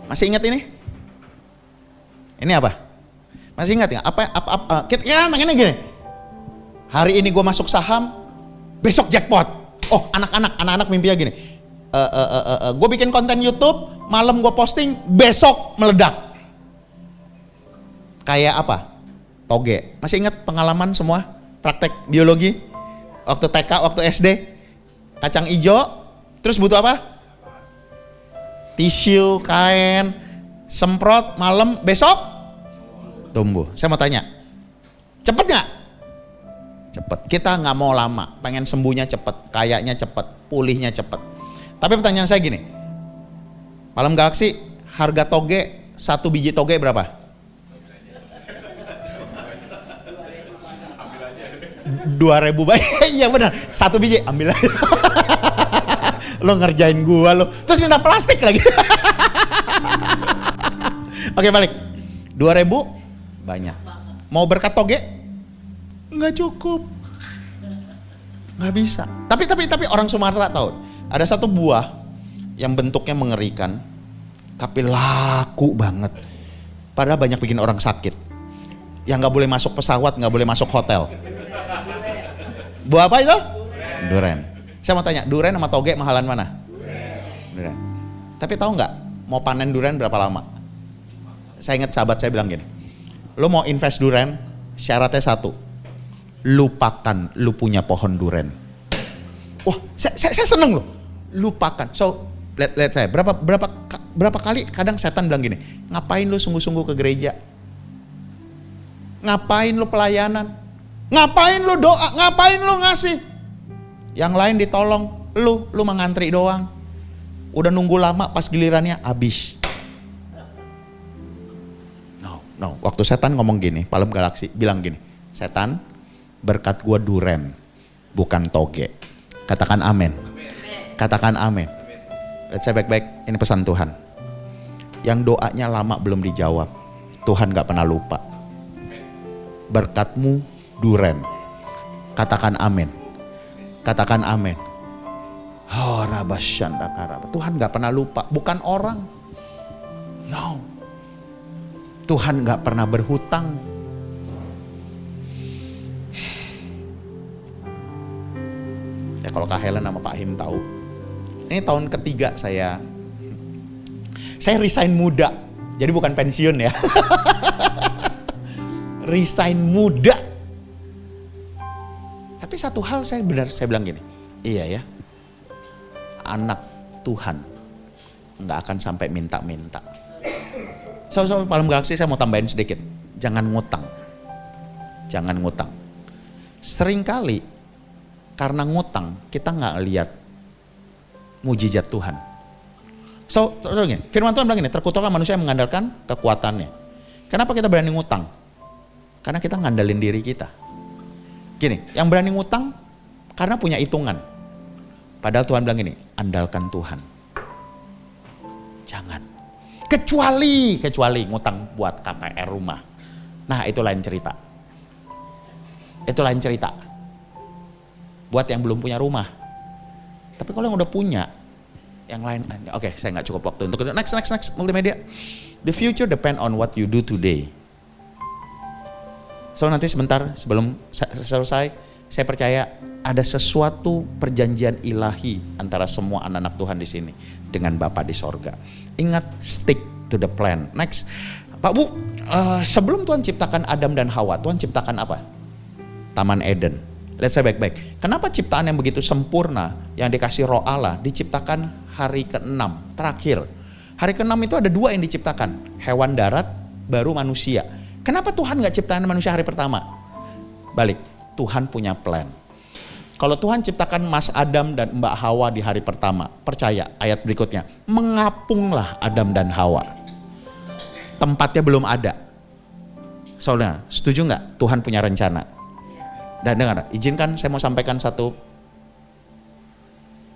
Masih ingat ini? Ini apa? Masih ingat ya? Apa? Kita makanya gini. Hari ini gue masuk saham, besok jackpot. Oh, anak-anak mimpinya gini. Gue bikin konten YouTube, malam gue posting, besok meledak. Kayak apa? Toge. Masih ingat pengalaman semua? Praktek biologi? Waktu TK, waktu SD? Kacang ijo, terus butuh apa? Tisu, kain, semprot, malam, besok tumbuh. Saya mau tanya, cepet gak? Cepet. Kita gak mau lama, pengen sembuhnya cepet, kayaknya cepet, pulihnya cepet. Tapi pertanyaan saya gini, Malam Galaksi, harga toge, 1 biji toge berapa? 2.000 baik. Iya benar, 1 biji ambil aja. Lo ngerjain gua lo, terus minta plastik lagi. Oke balik, 2.000 banyak. Mau berkat toge? Nggak cukup, nggak bisa. Tapi orang Sumatera tahu, ada satu buah yang bentuknya mengerikan, tapi laku banget. Padahal banyak bikin orang sakit. Yang nggak boleh masuk pesawat, nggak boleh masuk hotel. Buah apa itu? Duren. Saya mau tanya, duren sama toge mahalan mana? Duren. Tapi tahu nggak, mau panen duren berapa lama? Saya ingat sahabat saya bilang gini, lo mau invest duren, syaratnya 1, lupakan lu punya pohon duren. Wah, saya seneng loh, lupakan. So, lihat saya, berapa kali kadang setan bilang gini, ngapain lu sungguh-sungguh ke gereja? Ngapain lu pelayanan? Ngapain lu doa? Ngapain lu ngasih? Yang lain ditolong, lu mengantri doang. Udah nunggu lama, pas gilirannya habis. No, waktu setan ngomong gini, Malam Galaksi bilang gini, setan, berkat gua duren, bukan toge. Katakan amin. Katakan amin. Lihat saya baik-baik, ini pesan Tuhan. Yang doanya lama belum dijawab, Tuhan gak pernah lupa. Berkatmu duren. Katakan amin. Katakan amin. Oh, rabasyandakara. Tuhan gak pernah lupa, bukan orang. No. Tuhan gak pernah berhutang. Ya kalau Kak Helen sama Pak Him tahu. Ini tahun ketiga saya resign muda. Jadi bukan pensiun ya. Resign muda. Tapi satu hal saya bilang gini, iya ya, anak Tuhan nggak akan sampai minta-minta. So, Malam Galaksi saya mau tambahin sedikit, jangan ngutang. Jangan ngutang. Seringkali karena ngutang kita nggak lihat mujizat Tuhan. So gini, firman Tuhan bilang gini, terkutuklah manusia yang mengandalkan kekuatannya. Kenapa kita berani ngutang? Karena kita ngandalin diri kita. Gini, yang berani ngutang karena punya hitungan. Padahal Tuhan bilang gini, andalkan Tuhan. Jangan. Kecuali ngutang buat KPR rumah. Nah itu lain cerita. Itu lain cerita. Buat yang belum punya rumah. Tapi kalau yang udah punya, yang lain, oke, saya nggak cukup waktu untuk next multimedia. The future depend on what you do today. So nanti sebentar sebelum selesai, saya percaya ada sesuatu perjanjian ilahi antara semua anak-anak Tuhan di sini dengan Bapa di sorga. Ingat, stick to the plan. Next, Pak Bu, sebelum Tuhan ciptakan Adam dan Hawa, Tuhan ciptakan apa? Taman Eden. Lihat saya baik-baik. Kenapa ciptaan yang begitu sempurna, yang dikasih Roh Allah, diciptakan hari ke-6 terakhir? Hari ke-6 itu ada 2 yang diciptakan, hewan darat, baru manusia. Kenapa Tuhan gak ciptakan manusia hari pertama? Balik, Tuhan punya plan. Kalau Tuhan ciptakan Mas Adam dan Mbak Hawa di hari pertama, percaya ayat berikutnya, mengapunglah Adam dan Hawa. tempatnya belum ada. Soalnya, setuju nggak? Tuhan punya rencana. Dan dengar, izinkan saya mau sampaikan satu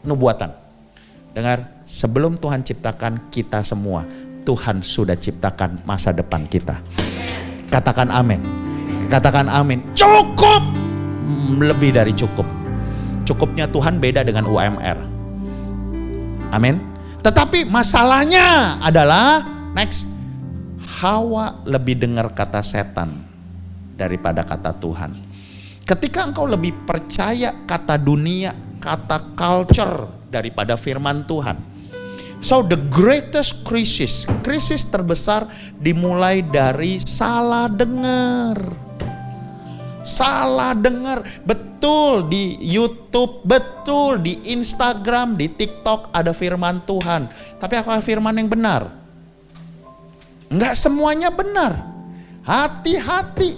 nubuatan. Dengar, sebelum Tuhan ciptakan kita semua, Tuhan sudah ciptakan masa depan kita. Katakan amin. Katakan amin. Cukup. Lebih dari cukup. Cukupnya Tuhan beda dengan UMR. Amin. Tetapi masalahnya adalah, next, Hawa lebih dengar kata setan daripada kata Tuhan. Ketika engkau lebih percaya kata dunia, kata culture daripada firman Tuhan. So the greatest krisis terbesar dimulai dari salah dengar. Salah dengar. Betul di YouTube, betul di Instagram, di TikTok ada firman Tuhan. Tapi apakah firman yang benar? Enggak semuanya benar. Hati-hati.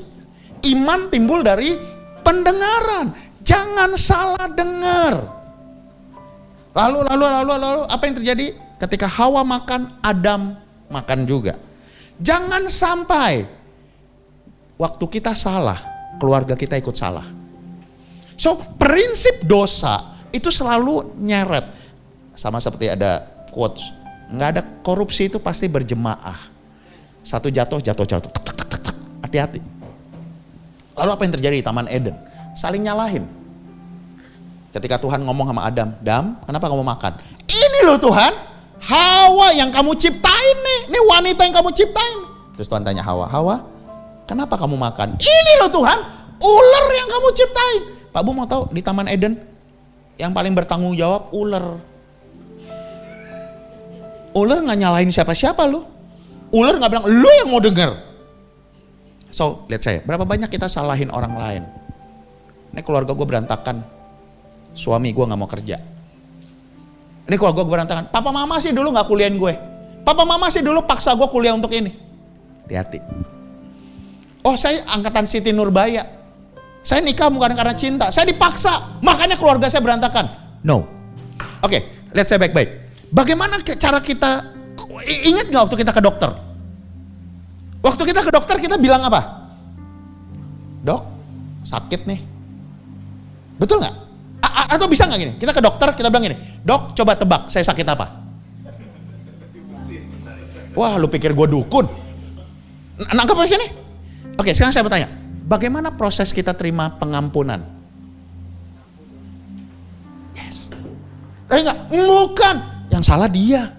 Iman timbul dari pendengaran. Jangan salah dengar. Lalu apa yang terjadi? Ketika Hawa makan, Adam makan juga. Jangan sampai waktu kita salah, keluarga kita ikut salah. So, prinsip dosa itu selalu nyeret. Sama seperti ada quotes, nggak ada korupsi itu pasti berjemaah. Satu jatuh. Hati-hati. Lalu apa yang terjadi di Taman Eden? Saling nyalahin. Ketika Tuhan ngomong sama Adam, Adam, kenapa kamu makan? Ini loh Tuhan, Hawa yang kamu ciptain nih. Ini wanita yang kamu ciptain. Terus Tuhan tanya Hawa, Hawa, kenapa kamu makan? Ini loh Tuhan, ular yang kamu ciptain. Pak Bu mau tahu di Taman Eden yang paling bertanggung jawab ular. Ular nggak nyalahin siapa-siapa loh. Ular nggak bilang lu yang mau denger. So lihat saya, berapa banyak kita salahin orang lain. Ini keluarga gue berantakan, suami gue nggak mau kerja. Ini keluarga gue berantakan, papa mama sih dulu nggak kuliahin gue. Papa mama sih dulu paksa gue kuliah untuk ini. Hati-hati. Oh saya angkatan Siti Nurbaya. Saya nikah bukan karena cinta, saya dipaksa. Makanya keluarga saya berantakan. No. Oke, lihat saya baik-baik. Bagaimana cara kita, ingat gak waktu kita ke dokter? Waktu kita ke dokter kita bilang apa? Dok, sakit nih. Betul gak? Atau bisa gak gini? Kita ke dokter, kita bilang gini, dok coba tebak saya sakit apa? Wah lu pikir gue dukun? Nangkep apa sini? Oke, sekarang saya bertanya, bagaimana proses kita terima pengampunan? Yes. Tapi enggak, bukan. Yang salah dia.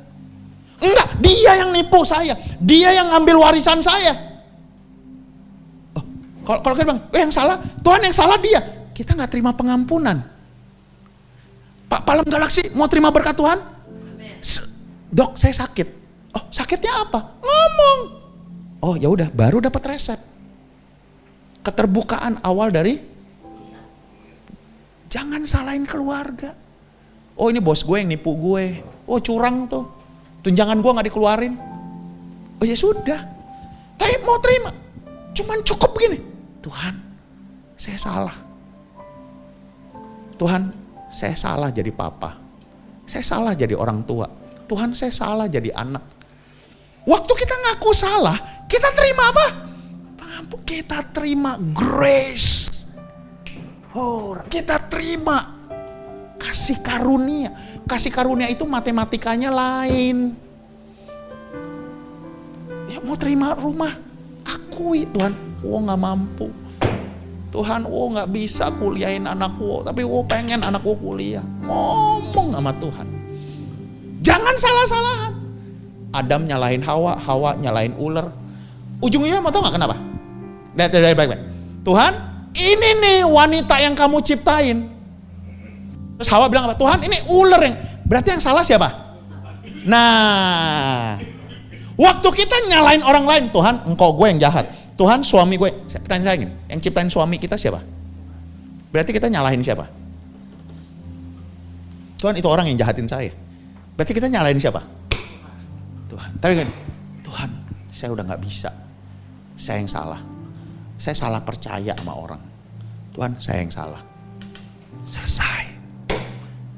Enggak, dia yang nipu saya. Dia yang ambil warisan saya. Oh, kalau kita bilang, yang salah, Tuhan yang salah dia. Kita nggak terima pengampunan. Pak Palem Galaksi mau terima berkat Tuhan? Dok, saya sakit. Oh, sakitnya apa? Ngomong. Oh, ya udah, baru dapat resep. Keterbukaan awal dari jangan salahin keluarga. Oh, ini bos gue yang nipu gue. Oh, curang tuh. Tunjangan gue gak dikeluarin. Oh ya sudah. Tapi mau terima. Cuman cukup begini. Tuhan, saya salah. Tuhan, saya salah jadi papa. Saya salah jadi orang tua. Tuhan, saya salah jadi anak. Waktu kita ngaku salah, kita terima apa? Kita terima grace. Oh, kita terima kasih karunia. Kasih karunia itu matematikanya lain. Ya mau terima rumah, akui Tuhan, gak mampu. Tuhan, gak bisa kuliahin anakku, tapi pengen anakku kuliah. Ngomong sama Tuhan. Jangan salah-salahan. Adam nyalahin Hawa, Hawa nyalahin ular. Ujungnya mau tahu gak kenapa? Dari baik-baik. Tuhan, ini nih wanita yang kamu ciptain. Terus Hawa bilang apa? Tuhan, ini ular yang, berarti yang salah siapa? Nah, waktu kita nyalain orang lain, Tuhan, engkau gue yang jahat. Tuhan, suami gue, pertanyaan saya gini, yang ciptain suami kita siapa? Berarti kita nyalahin siapa? Tuhan, itu orang yang jahatin saya. Berarti kita nyalahin siapa? Tuhan. Tapi gini, Tuhan, saya udah gak bisa. Saya yang salah. Saya salah percaya sama orang. Tuhan, saya yang salah. Selesai.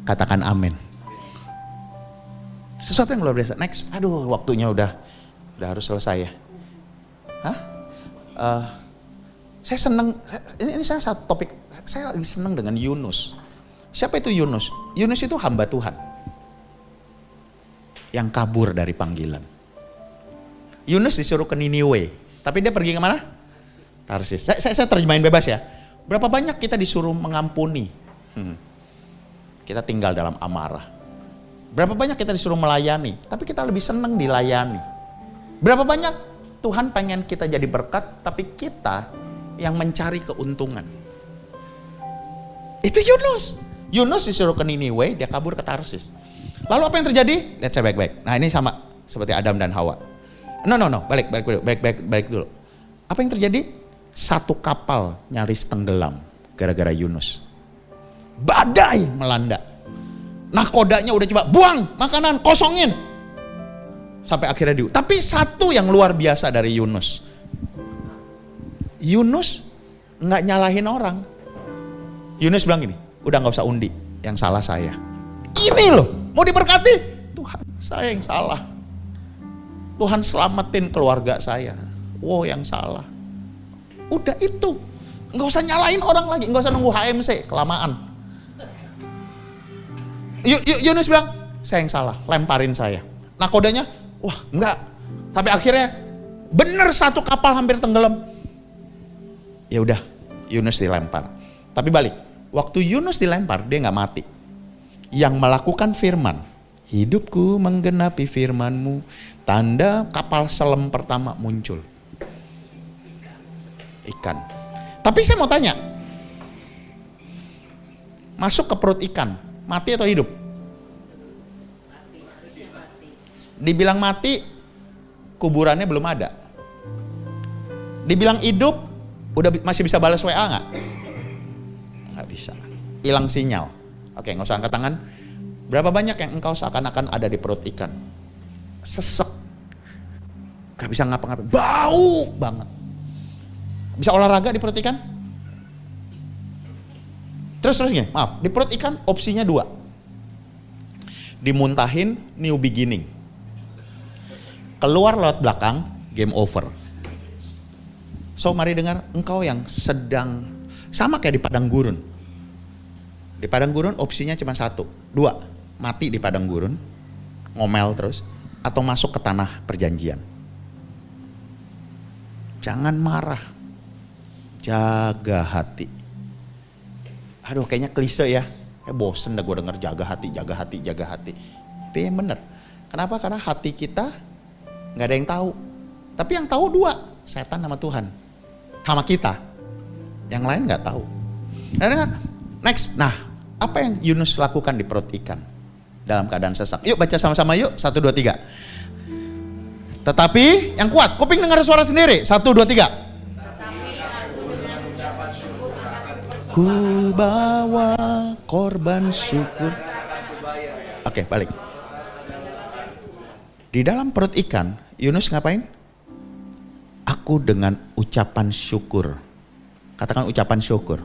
Katakan amin. Sesuatu yang luar biasa. Next, aduh waktunya udah harus selesai ya. Saya senang, ini saya satu topik, saya lagi senang dengan Yunus. Siapa itu Yunus? Yunus itu hamba Tuhan yang kabur dari panggilan. Yunus disuruh ke Niniwe, tapi dia pergi kemana? Tarsis. Saya terjemahin bebas ya. Berapa banyak kita disuruh mengampuni? Kita tinggal dalam amarah. Berapa banyak kita disuruh melayani, tapi kita lebih senang dilayani. Berapa banyak Tuhan pengen kita jadi berkat, tapi kita yang mencari keuntungan. Itu Yunus. Yunus disuruh ke Niniwe, dia kabur ke Tarsis. Lalu apa yang terjadi? Lihat saya baik-baik. Nah, ini sama seperti Adam dan Hawa. No, balik dulu. Apa yang terjadi? Satu kapal nyaris tenggelam gara-gara Yunus. Badai melanda. Nahkodanya udah coba buang makanan, kosongin. Sampai akhirnya Tapi satu yang luar biasa dari Yunus. Yunus nggak nyalahin orang. Yunus bilang gini, udah nggak usah undi, yang salah saya. Ini loh, mau diberkati, Tuhan saya yang salah. Tuhan selamatin keluarga saya. Wow, yang salah. Udah itu, nggak usah nyalahin orang lagi, nggak usah nunggu HMC kelamaan. Yunus bilang, saya yang salah, lemparin saya. Nakodanya, wah enggak. Tapi akhirnya bener satu kapal hampir tenggelam. Ya udah, Yunus dilempar. Tapi balik, waktu Yunus dilempar dia nggak mati. Yang melakukan firman, hidupku menggenapi firman-Mu, tanda kapal selam pertama muncul. Ikan. Tapi saya mau tanya, masuk ke perut ikan, mati atau hidup? Dibilang mati, kuburannya belum ada. Dibilang hidup, masih bisa balas WA nggak? Nggak bisa. Hilang sinyal. Oke, nggak usah angkat tangan. Berapa banyak yang engkau seakan-akan ada di perut ikan? Sesek. Nggak bisa ngapa-ngapain. Bau banget. Bisa olahraga di perut ikan? Terus gini, maaf. Di perut ikan opsinya 2. Dimuntahin, new beginning. Keluar lewat belakang, game over. So mari dengar, engkau yang sedang sama kayak di padang gurun. Di padang gurun opsinya cuma 1, 2, mati di padang gurun, ngomel terus, atau masuk ke tanah perjanjian. Jangan marah, jaga hati. Aduh kayaknya klise ya, bosen dah gue denger jaga hati. Tapi yang bener, kenapa? Karena hati kita gak ada yang tahu. Tapi yang tahu 2, setan sama Tuhan. Sama kita, yang lain nggak tahu. Nah, next, apa yang Yunus lakukan di perut ikan dalam keadaan sesak? Yuk baca sama-sama yuk, 1, 2, 3. Tetapi yang kuat, kuping dengar suara sendiri, 1, 2, 3. Ku bawa korban syukur. Oke, balik. Di dalam perut ikan, Yunus ngapain? Aku dengan ucapan syukur. Katakan ucapan syukur.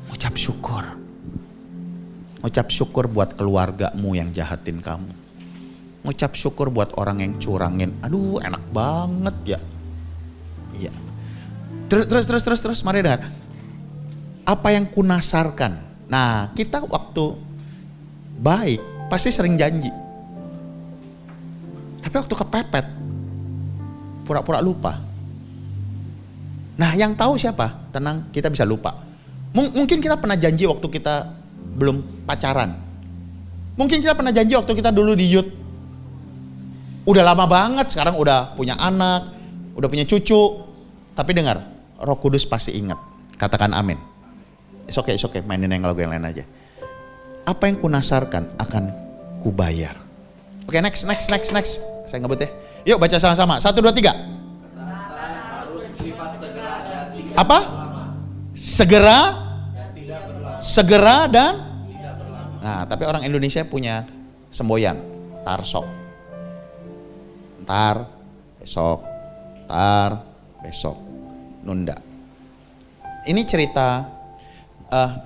Ucap syukur. Ucap syukur buat keluargamu yang jahatin kamu. Ucap syukur buat orang yang curangin. Aduh enak banget ya. Iya. Terus mari dengar. Apa yang kunasarkan. Nah kita waktu baik pasti sering janji. Tapi waktu kepepet pura-pura lupa. Nah yang tahu siapa? Tenang, kita bisa lupa. Mungkin kita pernah janji waktu kita belum pacaran. Mungkin kita pernah janji waktu kita dulu di youth. Udah lama banget, sekarang udah punya anak, udah punya cucu. Tapi dengar, Roh Kudus pasti ingat. Katakan amin. It's okay, mainin yang lagu yang lain aja. Apa yang kunasarkan akan kubayar. Oke, next. Saya ngebut ya. Yuk baca sama-sama. 1, 2, 3. Apa? Segera dan. Nah, tapi orang Indonesia punya semboyan. Tarsok. Ntar, besok. Nunda. Ini cerita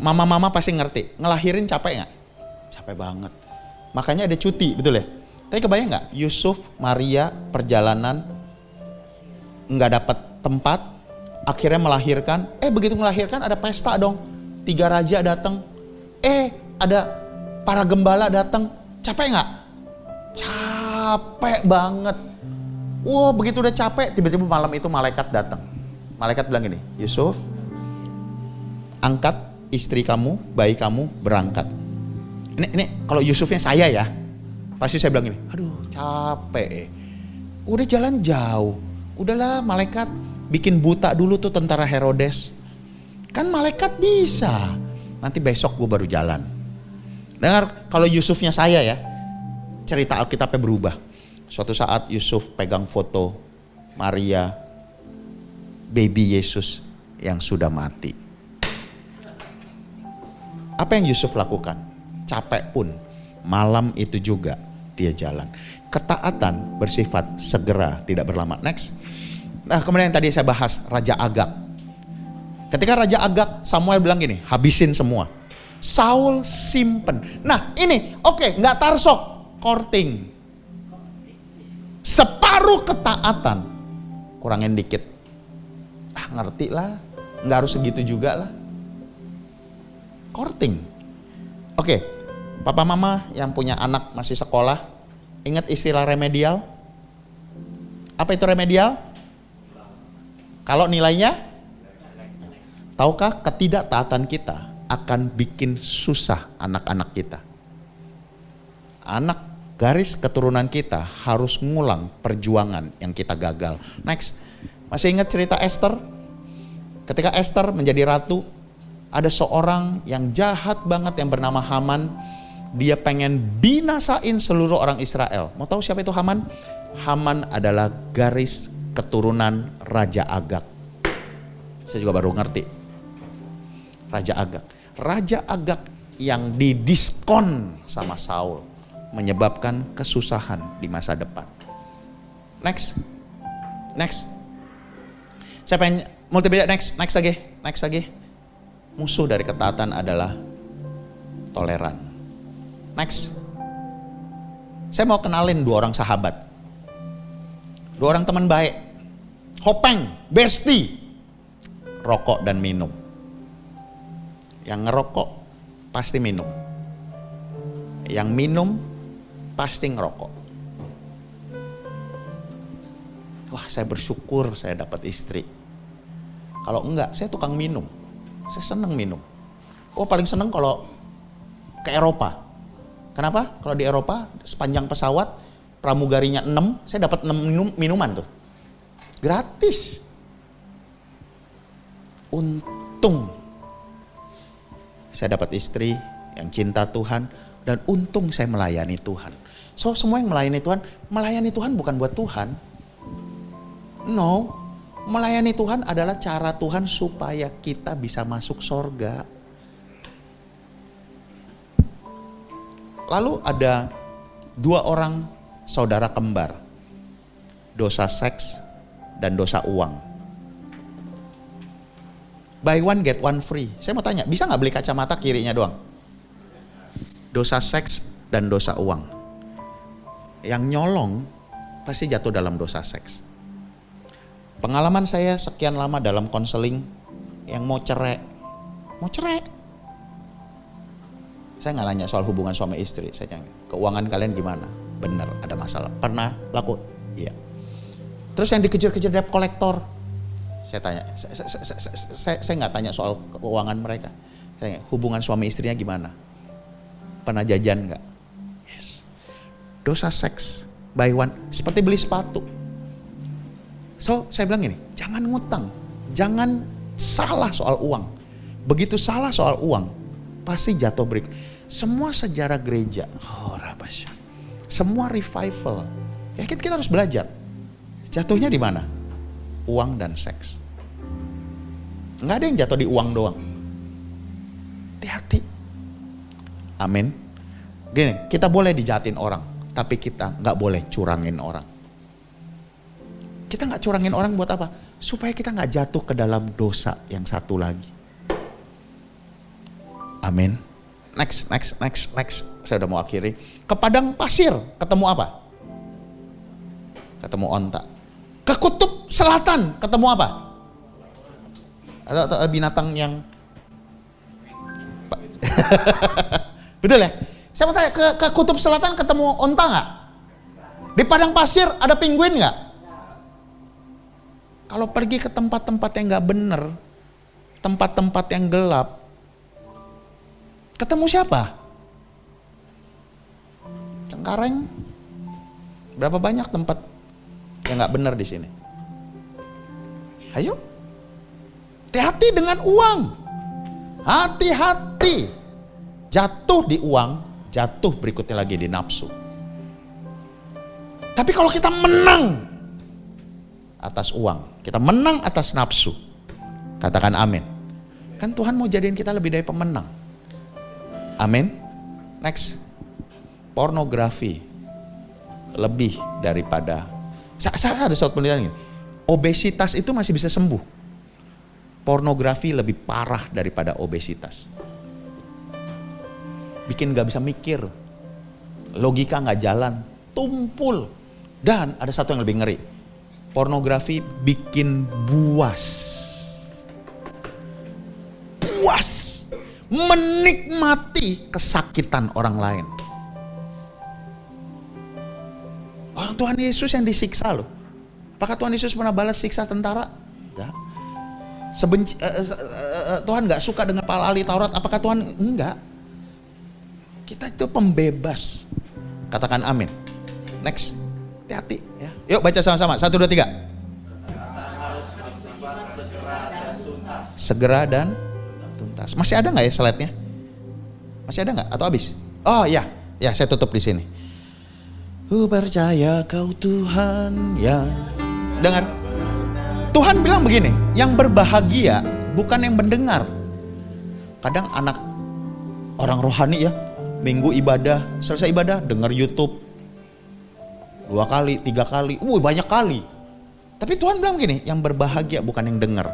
mama-mama pasti ngerti. Ngelahirin capek nggak? Capek banget. Makanya ada cuti, betul ya? Tapi kebayang nggak? Yusuf, Maria, perjalanan nggak dapat tempat, akhirnya melahirkan. Begitu melahirkan ada pesta dong. 3 raja datang. Ada para gembala datang. Capek nggak? Capek banget. Wah, begitu udah capek, tiba-tiba malam itu malaikat datang. Malaikat bilang gini, Yusuf, angkat istri kamu, bayi kamu, berangkat. Ini kalau Yusufnya saya ya, pasti saya bilang gini, aduh capek. Udah jalan jauh. Udahlah, malaikat bikin buta dulu tuh tentara Herodes. Kan malaikat bisa. Nanti besok gue baru jalan. Dengar, kalau Yusufnya saya ya, cerita Alkitabnya berubah. Suatu saat Yusuf pegang foto Maria, baby Yesus yang sudah mati. Apa yang Yusuf lakukan? Capek pun, malam itu juga dia jalan. Ketaatan bersifat segera, tidak berlama. Next. Nah, kemudian yang tadi saya bahas, Raja Agag. Ketika Raja Agag, Samuel bilang gini, habisin semua. Saul simpen. Nah ini, oke, nggak tarsok, courting. Separuh ketaatan, kurangin dikit. Ngerti lah, nggak harus segitu juga lah. Courting. Oke, papa mama yang punya anak masih sekolah, ingat istilah remedial? Apa itu remedial? Kalau nilainya, tahukah ketidaktaatan kita akan bikin susah anak-anak kita. Anak garis keturunan kita harus ngulang perjuangan yang kita gagal. Next, masih ingat cerita Esther? Ketika Esther menjadi ratu, ada seorang yang jahat banget yang bernama Haman. Dia pengen binasain seluruh orang Israel. Mau tahu siapa itu Haman? Haman adalah garis keturunan Raja Agag. Saya juga baru ngerti. Raja Agag. Raja Agag yang didiskon sama Saul, menyebabkan kesusahan di masa depan. Next. Saya pengen multimedia, next lagi. Musuh dari ketaatan adalah toleran. Next. Saya mau kenalin 2 orang sahabat. 2 orang teman baik. Hopeng, bestie. Rokok dan minum. Yang ngerokok pasti minum. Yang minum pasti ngerokok. Wah, saya bersyukur saya dapat istri. Kalau enggak, saya tukang minum. Saya seneng minum. Paling seneng kalau ke Eropa. Kenapa? Kalau di Eropa sepanjang pesawat pramugarinya 6, saya dapat 6 minuman tuh. Gratis. Untung saya dapat istri yang cinta Tuhan, dan untung saya melayani Tuhan. So, semua yang melayani Tuhan bukan buat Tuhan. No, melayani Tuhan adalah cara Tuhan supaya kita bisa masuk sorga. Lalu ada 2 orang saudara kembar, dosa seks dan dosa uang. Buy one get one free. Saya mau tanya, bisa nggak beli kacamata kirinya doang? Dosa seks dan dosa uang. Yang nyolong pasti jatuh dalam dosa seks. Pengalaman saya sekian lama dalam konseling, yang mau cerai. Saya nggak nanya soal hubungan suami istri. Saya tanya, keuangan kalian gimana? Bener, ada masalah. Pernah laku? Iya. Terus yang dikejar-kejar debt collector. Saya tanya, saya nggak tanya soal keuangan mereka. Saya tanya, hubungan suami istrinya gimana? Pernah jajan nggak? Yes. Dosa seks, buy one, seperti beli sepatu. So, saya bilang gini, jangan ngutang, jangan salah soal uang. Begitu salah soal uang, pasti jatuh break. Semua sejarah gereja, rabasya. Semua revival, ya kita harus belajar. Jatuhnya di mana? Uang dan seks. Nggak ada yang jatuh di uang doang. Hati-hati. Amin. Gini, kita boleh dijahatin orang, tapi kita nggak boleh curangin orang. Kita nggak curangin orang buat apa? Supaya kita nggak jatuh ke dalam dosa yang satu lagi. Amin. Next. Saya udah mau akhiri. Ke padang pasir, ketemu apa? Ketemu onta. Ke kutub selatan ketemu apa? Ada binatang yang betul ya? Saya mau tanya, ke kutub selatan ketemu onta nggak? Di padang pasir ada penguin nggak? Kalau pergi ke tempat-tempat yang nggak bener, tempat-tempat yang gelap, ketemu siapa? Cengkareng. Berapa banyak tempat yang nggak bener di sini? Ayo, hati-hati dengan uang. Hati-hati. Jatuh di uang, jatuh berikutnya lagi di nafsu. Tapi kalau kita menang atas uang, kita menang atas nafsu, katakan amin. Kan Tuhan mau jadiin kita lebih dari pemenang. Amin. Next. Pornografi lebih daripada, saya ada suatu penelitian ini, obesitas itu masih bisa sembuh. Pornografi lebih parah daripada obesitas. Bikin gak bisa mikir, logika gak jalan, tumpul. Dan ada satu yang lebih ngeri, pornografi bikin buas. Puas menikmati kesakitan orang lain. Orang Tuhan Yesus yang disiksa loh. Apakah Tuhan Yesus pernah balas siksa tentara? Enggak. Tuhan enggak suka dengan para ahli Taurat. Apakah Tuhan? Enggak. Kita itu pembebas. Katakan amin. Next. Hati-hati ya. Yuk baca sama-sama. 1, 2, 3. Segera dan tuntas. Masih ada nggak ya slide-nya? Masih ada nggak? Atau habis? Oh ya, ya saya tutup di sini. Ku percaya kau Tuhan yang dengar. Tuhan bilang begini, yang berbahagia bukan yang mendengar. Kadang anak orang rohani ya, minggu ibadah, selesai ibadah dengar YouTube 2 kali, 3 kali, banyak kali. Tapi Tuhan bilang begini, yang berbahagia bukan yang dengar.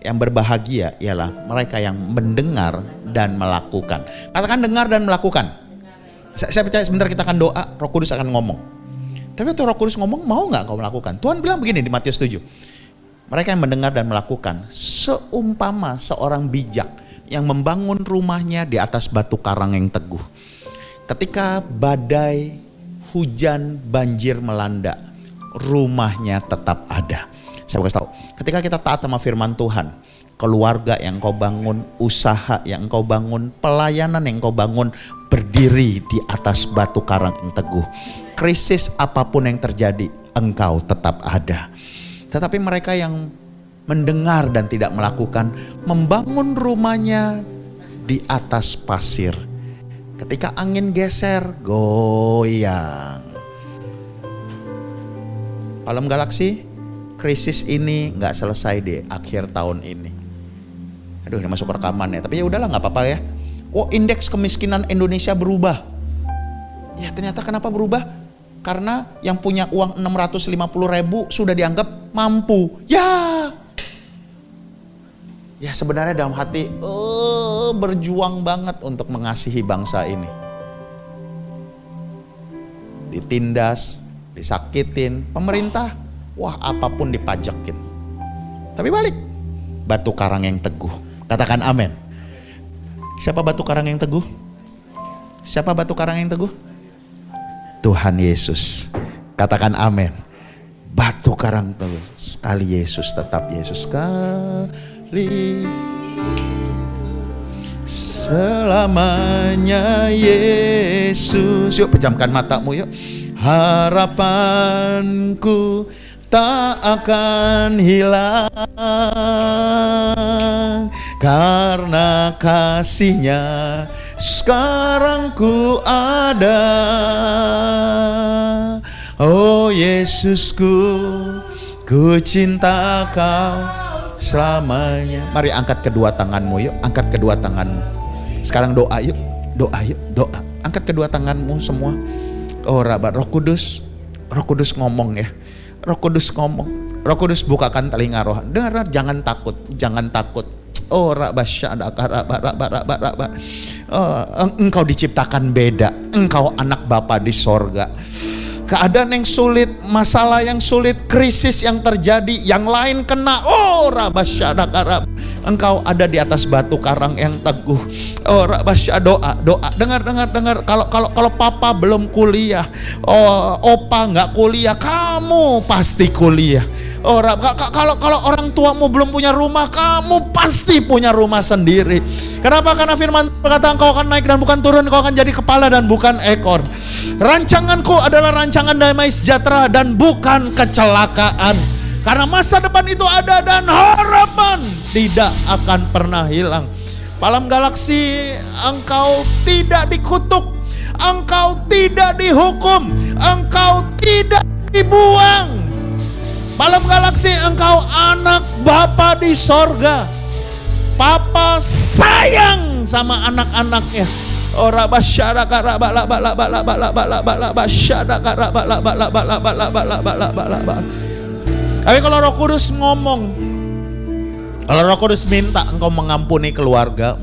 Yang berbahagia ialah mereka yang mendengar dan melakukan. Katakan dengar dan melakukan. Saya percaya sebentar kita akan doa, Roh Kudus akan ngomong. Tapi waktu Roh Kudus ngomong, mau gak kau melakukan? Tuhan bilang begini di Matius 7. Mereka yang mendengar dan melakukan, seumpama seorang bijak yang membangun rumahnya di atas batu karang yang teguh. Ketika badai, hujan, banjir melanda, rumahnya tetap ada. Saya kasih tahu, ketika kita taat sama firman Tuhan, keluarga yang kau bangun, usaha yang kau bangun, pelayanan yang kau bangun, berdiri di atas batu karang yang teguh. Krisis apapun yang terjadi, engkau tetap ada. Tetapi mereka yang mendengar dan tidak melakukan, membangun rumahnya di atas pasir. Ketika angin geser, goyang. Alam Galaksi, krisis ini nggak selesai di akhir tahun ini. Aduh, ini masuk rekaman ya. Tapi ya udahlah, nggak apa-apa ya. Oh, indeks kemiskinan Indonesia berubah. Ya ternyata kenapa berubah? Karena yang punya uang 650.000 sudah dianggap mampu. Ya sebenarnya dalam hati berjuang banget untuk mengasihi bangsa ini. Ditindas, disakitin, pemerintah, wah apapun dipajakin. Tapi balik, batu karang yang teguh. Katakan amin. Siapa batu karang yang teguh? Siapa batu karang yang teguh? Tuhan Yesus. Katakan amin. Batu karang teguh. Sekali Yesus, tetap Yesus. Sekali selamanya Yesus. Yuk pejamkan matamu yuk. Harapanku tak akan hilang karena kasih-Nya sekarang ku ada. Oh Yesusku, ku cinta Kau selamanya. Mari angkat kedua tanganmu yuk, angkat kedua tanganmu. Sekarang doa yuk, doa yuk, doa. Angkat kedua tanganmu semua. Oh Rabbah, Roh Kudus ngomong ya. Roh Kudus ngomong. Roh Kudus bukakan telinga roh. Dengar, jangan takut, jangan takut. Oh Rabbah, Engkau diciptakan beda. Engkau anak Bapa di sorga. keadaan yang sulit, masalah yang sulit, krisis yang terjadi, yang lain kena. Oh, rabasyadakarab. Engkau ada di atas batu karang yang teguh. Oh, rabasyad, doa. Dengar. Kalau papa belum kuliah, opa nggak kuliah, kamu pasti kuliah. Oh, kalau orang tuamu belum punya rumah, kamu pasti punya rumah sendiri. Kenapa? Karena firman berkata engkau akan naik dan bukan turun, engkau akan jadi kepala dan bukan ekor. Rancanganku adalah rancangan damai sejahtera dan bukan kecelakaan. Karena masa depan itu ada dan harapan tidak akan pernah hilang. Palam Galaksi, engkau tidak dikutuk, engkau tidak dihukum, engkau tidak dibuang. Palam Galaksi, engkau anak Bapa di sorga. Papa sayang sama anak-anaknya. Tapi kalau Roh Kudus ngomong, kalau Roh Kudus minta engkau mengampuni keluarga,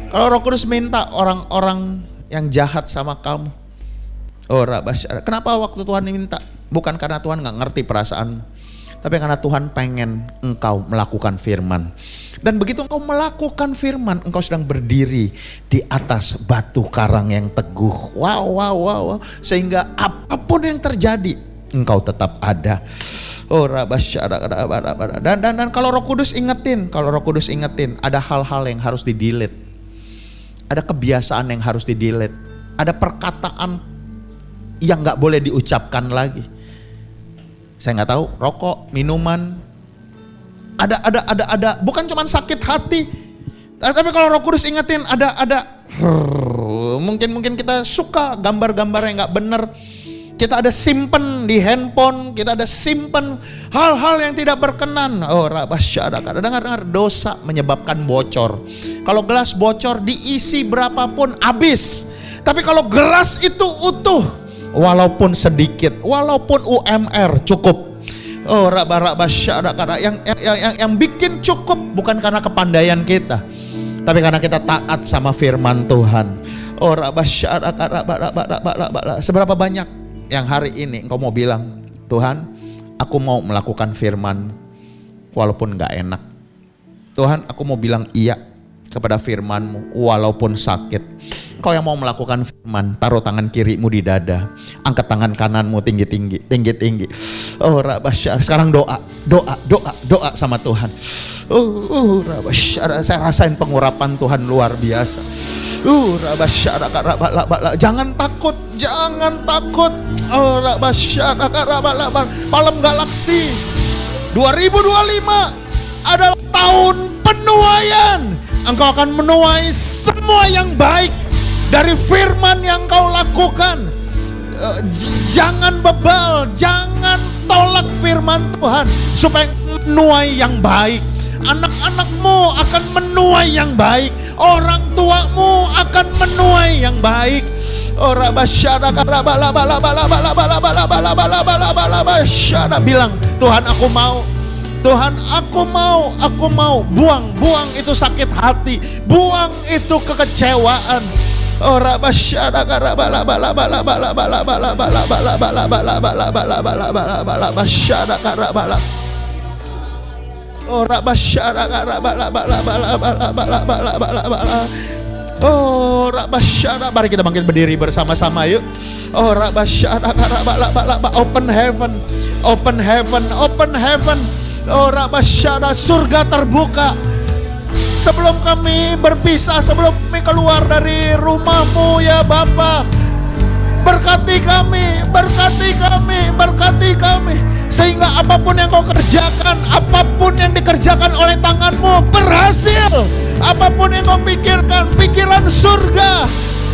kalau Roh Kudus minta orang-orang yang jahat sama kamu, kenapa waktu Tuhan minta? Bukan karena Tuhan gak ngerti perasaan, tapi karena Tuhan pengen engkau melakukan firman. Dan begitu engkau melakukan firman, engkau sedang berdiri di atas batu karang yang teguh. Wow. Sehingga apapun yang terjadi, engkau tetap ada. Dan kalau Roh Kudus ingetin, ada hal-hal yang harus di-delete. Ada kebiasaan yang harus di-delete. Ada perkataan yang gak boleh diucapkan lagi. Saya nggak tahu, rokok, minuman, ada, bukan cuma sakit hati, tapi kalau Roh Kudus ingetin ada, mungkin kita suka gambar-gambar yang nggak bener, kita ada simpen di handphone, kita ada simpen hal-hal yang tidak berkenan. Dengar, dosa menyebabkan bocor. Kalau gelas bocor diisi berapapun habis, tapi kalau gelas itu utuh, walaupun sedikit, walaupun UMR cukup. Yang bikin cukup bukan karena kepandaian kita, tapi karena kita taat sama firman Tuhan. Seberapa banyak yang hari ini engkau mau bilang, Tuhan, aku mau melakukan firman walaupun gak enak. Tuhan, aku mau bilang iya kepada firman-Mu walaupun sakit. Kau yang mau melakukan firman, taruh tangan kirimu di dada, angkat tangan kananmu tinggi-tinggi. Sekarang doa sama Tuhan. Saya rasain pengurapan Tuhan luar biasa. Jangan takut. Palam Galaksi 2025 adalah tahun penuaian. Engkau akan menuai semua yang baik dari firman yang kau lakukan. Jangan bebal, jangan tolak firman Tuhan supaya menuai yang baik. Anak-anakmu akan menuai yang baik, orang tuamu akan menuai yang baik. Bilang, Tuhan aku mau. Tuhan aku mau buang itu sakit hati, buang itu kekecewaan. Mari kita bangkit berdiri bersama-sama yuk. Open heaven. Surga terbuka. Sebelum kami berpisah, sebelum kami keluar dari rumah-Mu ya Bapa, berkati kami, sehingga apapun yang Kau kerjakan, apapun yang dikerjakan oleh tangan-Mu berhasil. Apapun yang Kau pikirkan, pikiran surga,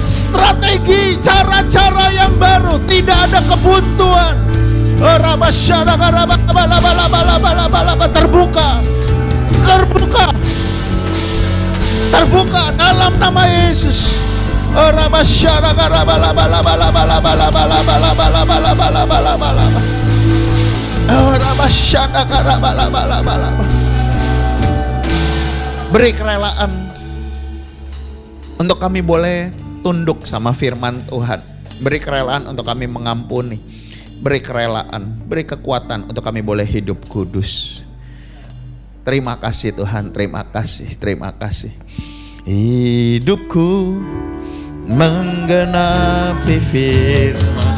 strategi, cara-cara yang baru, tidak ada kebuntuan. Terbuka dalam nama Yesus. Beri kerelaan untuk kami boleh tunduk sama firman Tuhan. Beri kerelaan untuk kami mengampuni. beri kerelaan, beri kekuatan untuk kami boleh hidup kudus. Terima kasih Tuhan, terima kasih, terima kasih. Hidupku menggenapi firman.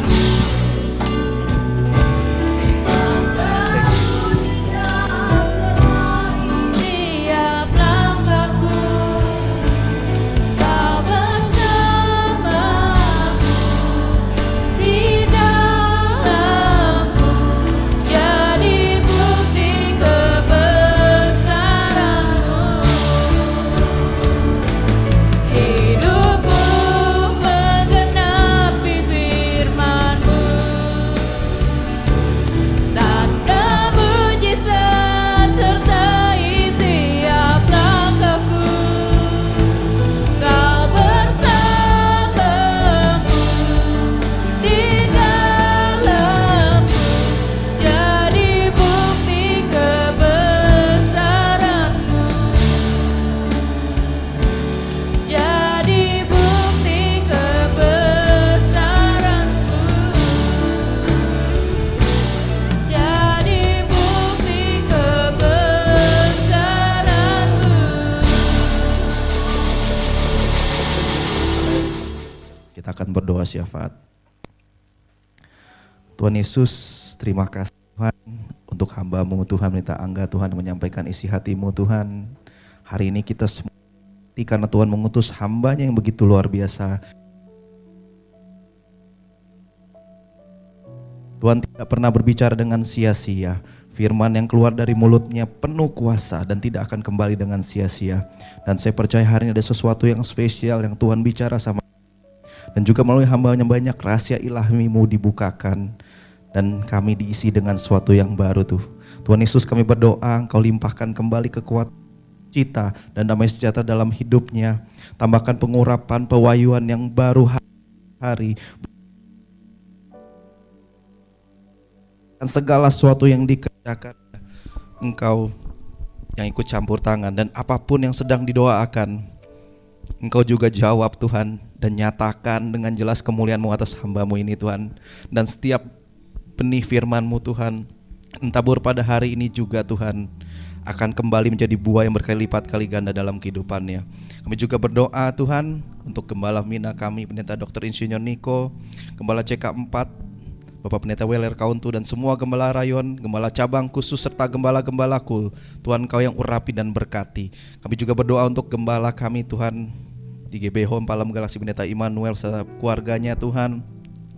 Kita akan berdoa syafaat. Tuhan Yesus, terima kasih Tuhan untuk hamba-Mu Tuhan. Minta Angga Tuhan menyampaikan isi hati-Mu Tuhan. Hari ini kita semua karena Tuhan mengutus hamba-Nya yang begitu luar biasa. Tuhan tidak pernah berbicara dengan sia-sia. Firman yang keluar dari mulutnya penuh kuasa dan tidak akan kembali dengan sia-sia. Dan saya percaya hari ini ada sesuatu yang spesial yang Tuhan bicara sama. Dan juga melalui hamba-Nya banyak rahasia ilahi-Mu dibukakan. Dan kami diisi dengan sesuatu yang baru tuh. Tuhan Yesus, kami berdoa Engkau limpahkan kembali kekuatan cita dan damai sejahtera dalam hidupnya. Tambahkan pengurapan, pewahyuan yang baru hari. Dan segala sesuatu yang dikerjakan Engkau yang ikut campur tangan. Dan apapun yang sedang didoakan Engkau juga jawab Tuhan. Dan nyatakan dengan jelas kemuliaan-Mu atas hamba-Mu ini Tuhan. Dan setiap benih firman-Mu Tuhan entabur pada hari ini juga Tuhan akan kembali menjadi buah yang berkali lipat kali ganda dalam kehidupannya. Kami juga berdoa Tuhan untuk Gembala Mina kami, Pendeta Dr. Insinyur Niko, Gembala CK4, Bapak Pendeta Weler Kauntu dan semua Gembala Rayon, Gembala Cabang khusus serta Gembala-Gembalaku. Tuhan Kau yang urapi dan berkati. Kami juga berdoa untuk Gembala kami Tuhan di GB Home Palam Galaksi, Pendeta Immanuel serta keluarganya Tuhan.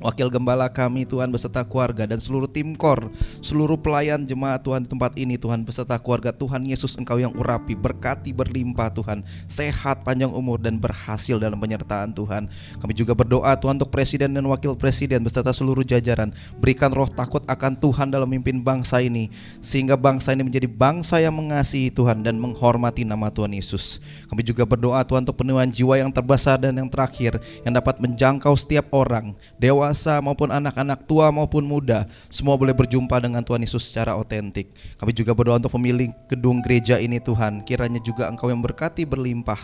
Wakil Gembala kami Tuhan beserta keluarga dan seluruh tim KOR, seluruh pelayan jemaat Tuhan di tempat ini Tuhan beserta keluarga. Tuhan Yesus Engkau yang urapi, berkati, berlimpah Tuhan, sehat, panjang umur dan berhasil dalam penyertaan Tuhan. Kami juga berdoa Tuhan untuk Presiden dan Wakil Presiden beserta seluruh jajaran. Berikan roh takut akan Tuhan dalam memimpin bangsa ini, sehingga bangsa ini menjadi bangsa yang mengasihi Tuhan dan menghormati nama Tuhan Yesus. Kami juga berdoa Tuhan untuk penemuan jiwa yang terbesar dan yang terakhir, yang dapat menjangkau setiap orang, dewasa maupun anak-anak, tua maupun muda, semua boleh berjumpa dengan Tuhan Yesus secara otentik. Kami juga berdoa untuk pemilik gedung gereja ini Tuhan, kiranya juga Engkau yang berkati berlimpah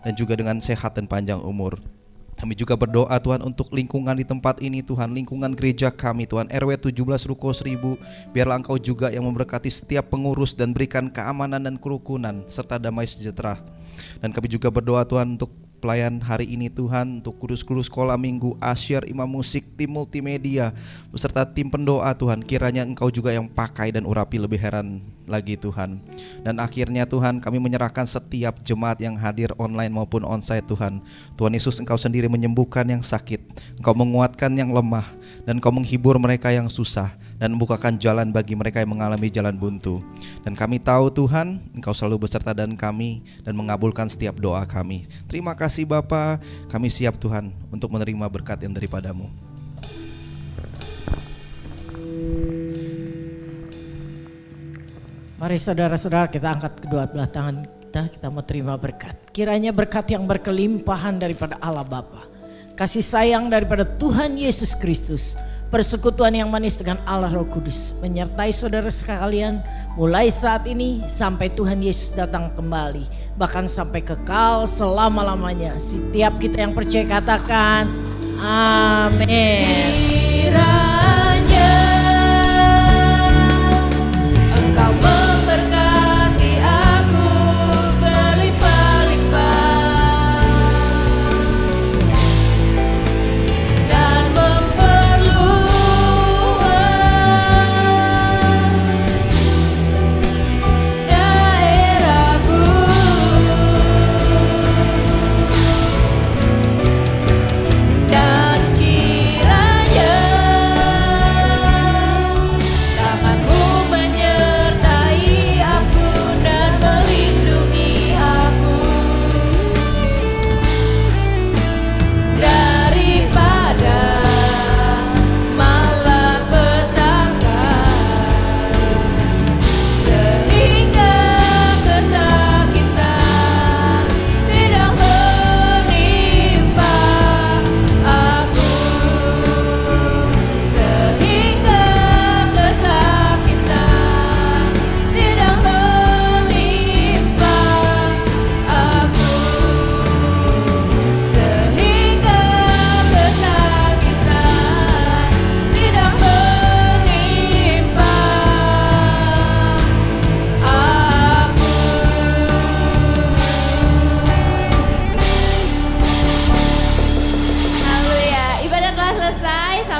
dan juga dengan sehat dan panjang umur. Kami juga berdoa Tuhan untuk lingkungan di tempat ini Tuhan, lingkungan gereja kami Tuhan, RW 17 Ruko 1000, biarlah Engkau juga yang memberkati setiap pengurus dan berikan keamanan dan kerukunan serta damai sejahtera. Dan kami juga berdoa Tuhan untuk pelayan hari ini Tuhan, untuk kudus-kudus sekolah minggu, asyir, imam musik, tim multimedia, beserta tim pendoa Tuhan, kiranya Engkau juga yang pakai dan urapi lebih heran lagi Tuhan. Dan akhirnya Tuhan, kami menyerahkan setiap jemaat yang hadir online maupun onsite Tuhan. Tuhan Yesus, Engkau sendiri menyembuhkan yang sakit, Engkau menguatkan yang lemah, dan Engkau menghibur mereka yang susah, dan membukakan jalan bagi mereka yang mengalami jalan buntu. Dan kami tahu Tuhan, Engkau selalu beserta dan kami dan mengabulkan setiap doa kami. Terima kasih Bapa, kami siap Tuhan untuk menerima berkat yang daripada-Mu. Mari saudara-saudara kita angkat kedua belah tangan kita mau terima berkat. Kiranya berkat yang berkelimpahan daripada Allah Bapa, kasih sayang daripada Tuhan Yesus Kristus, persekutuan yang manis dengan Allah Roh Kudus menyertai saudara sekalian mulai saat ini sampai Tuhan Yesus datang kembali, bahkan sampai kekal selama-lamanya. Setiap kita yang percaya katakan amin. Kiranya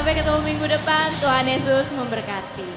Sampai ketemu minggu depan. Tuhan Yesus memberkati.